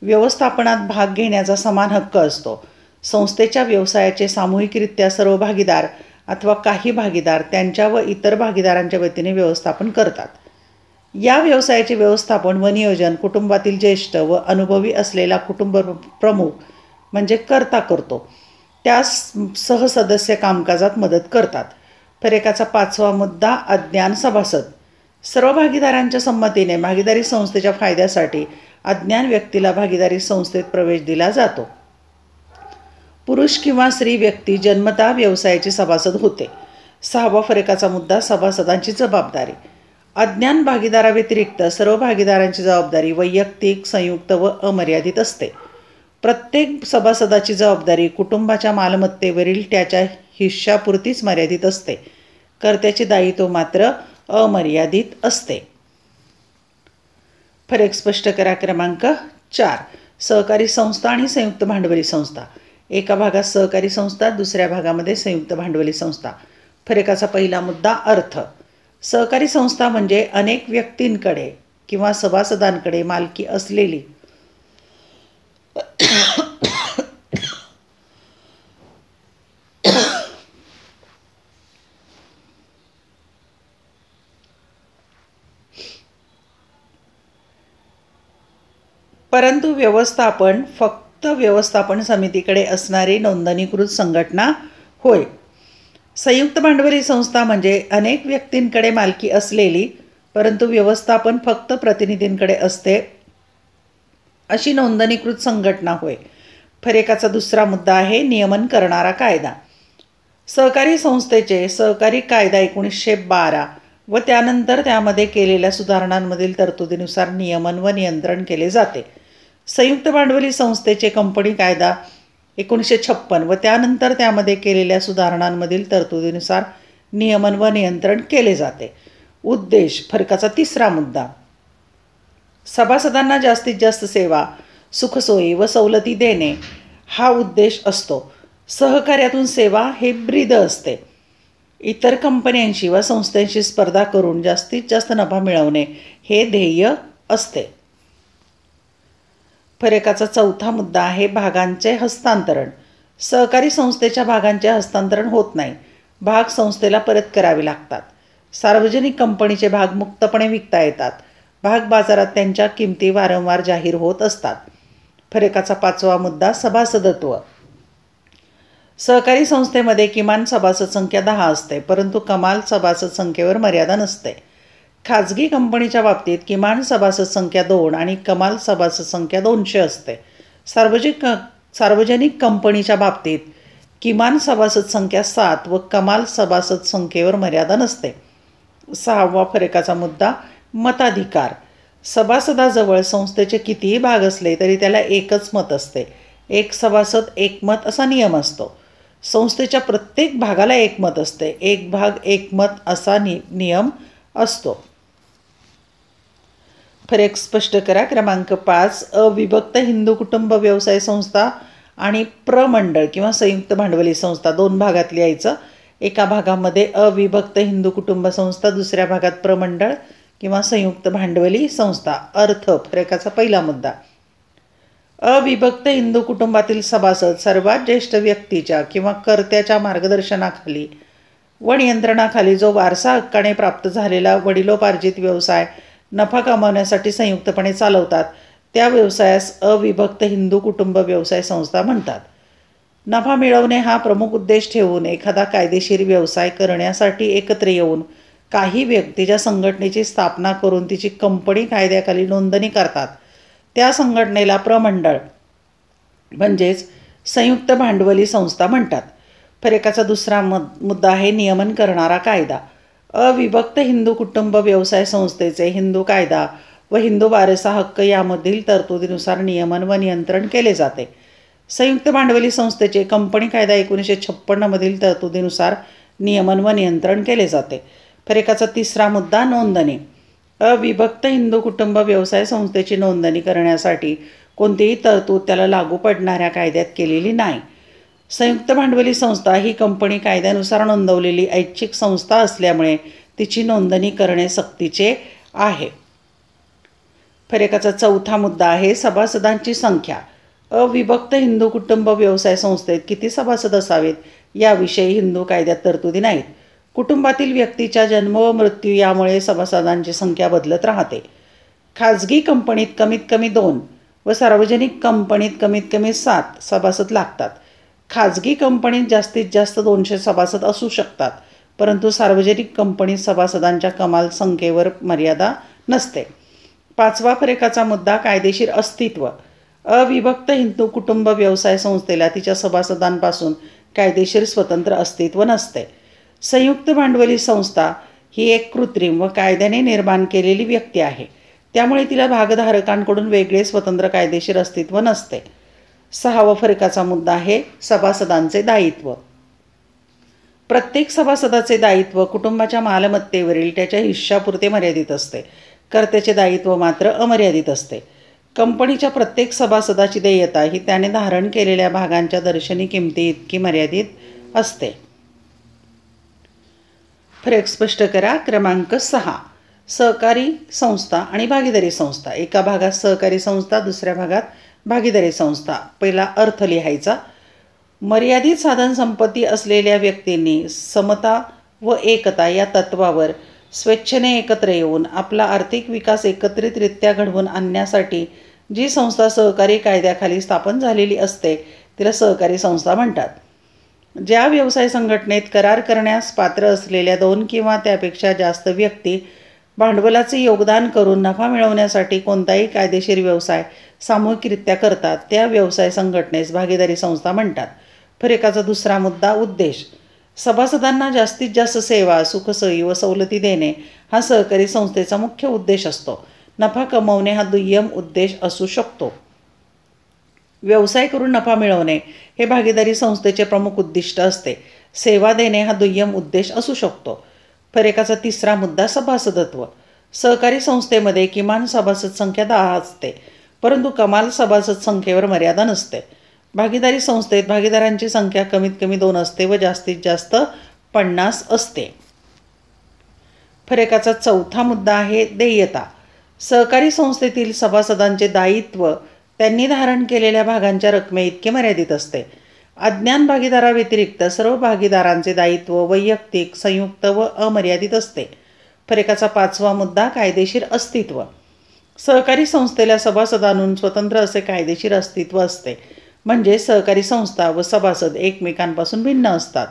व्यवस्थापनात भाग घेण्याचा समान हक्क असतो. संस्थेच्या व्यवसायाचे सामूहिकरित्या सर्व भागीदार अथवा काही भागीदार त्यांच्या व इतर भागीदारांच्या वतीने व्यवस्थापन करतात. या व्यवसायाचे व्यवस्थापन व नियोजन कुटुंबातील ज्येष्ठ व अनुभवी असलेला कुटुंब प्रमुख म्हणजे कर्ता करतो. त्यास सहसदस्य कामकाजात मदत करतात. फरकाचा 5वा मुद्दा अज्ञान सभासद. सर्व भागीदारांच्या संमतीने भागीदारी संस्थेच्या फायद्यासाठी अज्ञान व्यक्तीला भागीदारी संस्थेत प्रवेश दिला जातो. पुरुष किंवा स्त्री व्यक्ती जन्मतः व्यवसायाची सभासद होते. 6वा फरकाचा मुद्दा सभासदांची जबाबदारी. अज्ञान भागीदाराव्यतिरिक्त सर्व भागीदारांची जबाबदारी वैयक्तिक, संयुक्त व अमर्यादित असते. प्रत्येक सभासदाची जबाबदारी कुटुंबाच्या मालमत्तेवरील त्याच्या हिश्शापुरतीच मर्यादित असते. कर्त्याचे दायित्व मात्र अमर्यादित असते. फरक स्पष्ट करा. क्रमांक 4. सहकारी संस्था आणि संयुक्त भांडवली संस्था. एका भागात सहकारी संस्था, दुसऱ्या भागामध्ये संयुक्त भांडवली संस्था. फरकाचा पहिला मुद्दा अर्थ. सहकारी संस्था म्हणजे अनेक व्यक्तींकडे किंवा सभासदांकडे मालकी असलेली परंतु व्यवस्थापन फक्त व्यवस्थापन समितीकडे असणारी नोंदणीकृत संघटना होय. संयुक्त भांडवली संस्था म्हणजे अनेक व्यक्तींकडे मालकी असलेली परंतु व्यवस्थापन फक्त प्रतिनिधींकडे असते अशी नोंदणीकृत संघटना होय. फरकाचा दुसरा मुद्दा आहे नियमन करणारा कायदा. सहकारी संस्थेचे सहकारी कायदा 1912 व त्यानंतर त्यामध्ये केलेल्या सुधारणांमधील तरतुदीनुसार नियमन व नियंत्रण केले जाते. संयुक्त भांडवली संस्थेचे कंपनी कायदा 1956 व त्यानंतर त्यामध्ये केलेल्या सुधारणांमधील तरतुदीनुसार नियमन व नियंत्रण केले जाते. उद्देश. फरकाचा तिसरा मुद्दा. सभासदांना जास्तीत जास्त सेवा, सुखसोयी व सवलती देणे हा उद्देश असतो. सहकार्यातून सेवा हे ब्रीद असते. इतर कंपन्यांशी व संस्थांशी स्पर्धा करून जास्तीत जास्त नफा मिळवणे हे ध्येय असते. फरकाचा चौथा मुद्दा आहे भागांचे हस्तांतरण. सहकारी संस्थेच्या भागांचे हस्तांतरण होत नाही. भाग संस्थेला परत करावे लागतात. सार्वजनिक कंपनीचे भाग मुक्तपणे विकता येतात. भाग बाजारात त्यांच्या किमती वारंवार जाहीर होत असतात. फरकाचा 5वा मुद्दा सभासदत्व. सहकारी संस्थेमध्ये किमान सभासद संख्या 10 असते, परंतु कमाल सभासद संख्येवर मर्यादा नसते. खाजगी कंपनीच्या बाबतीत किमान सभासद संख्या 2 आणि कमाल सभासद संख्या 200 असते. सार्वजनिक कंपनीच्या बाबतीत किमान सभासद संख्या 7 व कमाल सभासद संख्येवर मर्यादा नसते. 6वा फरकाचा मुद्दा मताधिकार. सभासदाजवळ संस्थेचे कितीही भाग असले तरी त्याला एकच मत असते. एक सभासद एक मत असा नियम असतो. संस्थेच्या प्रत्येक भागाला एक मत असते. एक भाग एक मत असा नियम असतो. फरक स्पष्ट करा. क्रमांक 5. अविभक्त हिंदू कुटुंब व्यवसाय संस्था आणि प्रमंडळ किंवा संयुक्त भांडवली संस्था 2 भागात लिहायचं. एका भागामध्ये अविभक्त हिंदू कुटुंब संस्था, दुसऱ्या भागात प्रमंडळ किंवा संयुक्त भांडवली संस्था. अर्थ फरकाचा पहिला मुद्दा. अविभक्त हिंदू कुटुंबातील सभासद सर्वात ज्येष्ठ व्यक्तीच्या किंवा कर्त्याच्या मार्गदर्शनाखाली व नियंत्रणाखाली जो वारसा हक्काने प्राप्त झालेला वडिलोपार्जित व्यवसाय नफा कमावण्यासाठी संयुक्तपणे चालवतात त्या व्यवसायास अविभक्त हिंदू कुटुंब व्यवसाय संस्था म्हणतात. नफा मिळवणे हा प्रमुख उद्देश ठेवून एखादा कायदेशीर व्यवसाय करण्यासाठी एकत्र येऊन काही व्यक्तीच्या संघटनेची स्थापना करून तिची कंपनी कायद्याखाली नोंदणी करतात त्या संघटनेला प्रमंडळ म्हणजेच संयुक्त भांडवली संस्था म्हणतात. फरकाचा दुसरा मुद्दा आहे नियमन करणारा कायदा. अविभक्त हिंदू कुटुंब व्यवसाय संस्थेचे हिंदू कायदा व हिंदू वारसा हक्क यामधील तरतुदीनुसार नियमन व नियंत्रण केले जाते. संयुक्त भांडवली संस्थेचे कंपनी कायदा 1956 मधील तरतुदीनुसार नियमन व नियंत्रण केले जाते. फरकाचा तिसरा मुद्दा नोंदणी. अविभक्त हिंदू कुटुंब व्यवसाय संस्थेची नोंदणी करण्यासाठी कोणतीही तरतूद त्याला लागू पडणाऱ्या कायद्यात केलेली नाही. संयुक्त भांडवली संस्था ही कंपनी कायद्यानुसार नोंदवलेली ऐच्छिक संस्था असल्यामुळे तिची नोंदणी करणे सक्तीचे आहे. फरकाचा चौथा मुद्दा आहे सभासदांची संख्या. अविभक्त हिंदू कुटुंब व्यवसाय संस्थेत किती सभासद असावेत याविषयी हिंदू कायद्यात तरतुदी नाहीत. कुटुंबातील व्यक्तीच्या जन्म व मृत्यू यामुळे सभासदांची संख्या बदलत राहते. खाजगी कंपनीत कमीत कमी 2 व सार्वजनिक कंपनीत कमीत कमी 7 सभासद लागतात. खाजगी कंपनीत जास्तीत जास्त 200 सभासद असू शकतात, परंतु सार्वजनिक कंपनीत सभासदांच्या कमाल संख्येवर मर्यादा नसते. 5वा फरकाचा मुद्दा कायदेशीर अस्तित्व. अविभक्त हिंदू कुटुंब व्यवसाय संस्थेला तिच्या सभासदांपासून कायदेशीर स्वतंत्र अस्तित्व नसते. संयुक्त भांडवली संस्था ही एक कृत्रिम व कायद्याने निर्माण केलेली व्यक्ती आहे, त्यामुळे तिला भागधारकांकडून वेगळे स्वतंत्र कायदेशीर अस्तित्व नसते. 6वा फरकाचा मुद्दा आहे सभासदांचे दायित्व. प्रत्येक सभासदाचे दायित्व कुटुंबाच्या मालमत्तेवरील त्याच्या हिश्शापुरते मर्यादित असते. कर्त्याचे दायित्व मात्र अमर्यादित असते. कंपनीच्या प्रत्येक सभासदाची देयता ही त्याने धारण केलेल्या भागांच्या दर्शनी किमती इतकी मर्यादित असते. फरक स्पष्ट करा. क्रमांक 6. सहकारी संस्था आणि भागीदारी संस्था. एका भागात सहकारी संस्था, दुसऱ्या भागात भागीदारी संस्था. पहिला अर्थ लिहायचा. मर्यादित साधनसंपत्ती असलेल्या व्यक्तींनी समता व एकता या तत्वावर स्वेच्छेने एकत्र येऊन आपला आर्थिक विकास एकत्रितरित्या घडवून आणण्यासाठी जी संस्था सहकारी कायद्याखाली स्थापन झालेली असते तिला सहकारी संस्था म्हणतात. ज्या व्यवसाय संघटनेत करार करण्यास पात्र असलेल्या 2 किंवा त्यापेक्षा जास्त व्यक्ती भांडवलाचे योगदान करून नफा मिळवण्यासाठी कोणताही कायदेशीर व्यवसाय सामूहिकरित्या करतात त्या व्यवसाय संघटनेस भागीदारी संस्था म्हणतात. फरकाचा दुसरा मुद्दा उद्देश. सभासदांना जास्तीत जास्त सेवा, सुखसोयी व सवलती देणे हा सहकारी संस्थेचा मुख्य उद्देश असतो. नफा कमवणे हा दुय्यम उद्देश असू शकतो. व्यवसाय करून नफा मिळवणे हे भागीदारी संस्थेचे प्रमुख उद्दिष्ट असते. सेवा देणे हा दुय्यम उद्देश असू शकतो. फरकाचा तिसरा मुद्दा सभासदत्व. सहकारी संस्थेमध्ये किमान सभासद संख्या 10 असते, परंतु कमाल सभासद संख्येवर मर्यादा नसते. भागीदारी संस्थेत भागीदारांची संख्या कमीत कमी 2 असते व जास्तीत जास्त 50 असते. फरकाचा चौथा मुद्दा आहे देयता. सहकारी संस्थेतील सभासदांचे दायित्व त्यांनी धारण केलेल्या भागांच्या रकमेइतके मर्यादित असते. अज्ञान भागीदाराव्यतिरिक्त सर्व भागीदारांचे दायित्व वैयक्तिक, संयुक्त व अमर्यादित असते. फरकाचा 5वा मुद्दा कायदेशीर अस्तित्व. सहकारी संस्थेला सभासदांहून स्वतंत्र असे कायदेशीर अस्तित्व असते, म्हणजे सहकारी संस्था व सभासद एकमेकांपासून भिन्न असतात.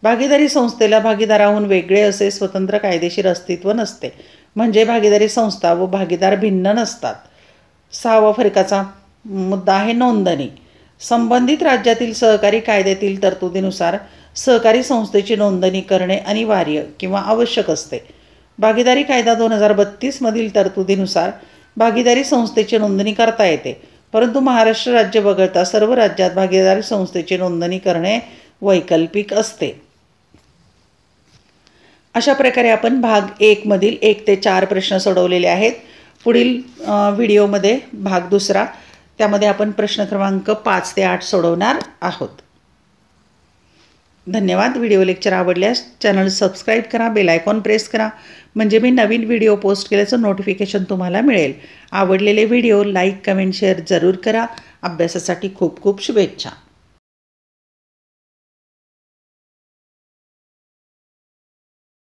भागीदारी संस्थेला भागीदाराहून वेगळे असे स्वतंत्र कायदेशीर अस्तित्व नसते, म्हणजे भागीदारी संस्था व भागीदार भिन्न नसतात. 6वा फरकाचा मुद्दा आहे नोंदणी. संबंधित राज्यातील सहकारी कायद्यातील तरतुदीनुसार सहकारी संस्थेची नोंदणी करणे अनिवार्य किंवा आवश्यक असते. भागीदारी कायदा 2032 मधील तरतुदीनुसार भागीदारी संस्थेची नोंदणी करता येते, परंतु महाराष्ट्र राज्य वगळता सर्व राज्यात भागीदारी संस्थेची नोंदणी करणे वैकल्पिक असते. अशा प्रकारे आपण भाग 1 मधील 1 ते 4 प्रश्न सोडवलेले आहेत. पुढील व्हिडिओमध्ये भाग 2 त्यामध्ये आपण प्रश्न क्रमांक 5 ते 8 सोडवणार आहोत. धन्यवाद. व्हिडिओ लेक्चर आवडल्यास चॅनल सबस्क्राईब करा, बेल आयकॉन प्रेस करा, म्हणजे मी नवीन व्हिडिओ पोस्ट केल्याचं नोटिफिकेशन तुम्हाला मिळेल. आवडलेले व्हिडिओ लाईक, कमेंट, शेअर जरूर करा. अभ्यासासाठी खूप खूप शुभेच्छा.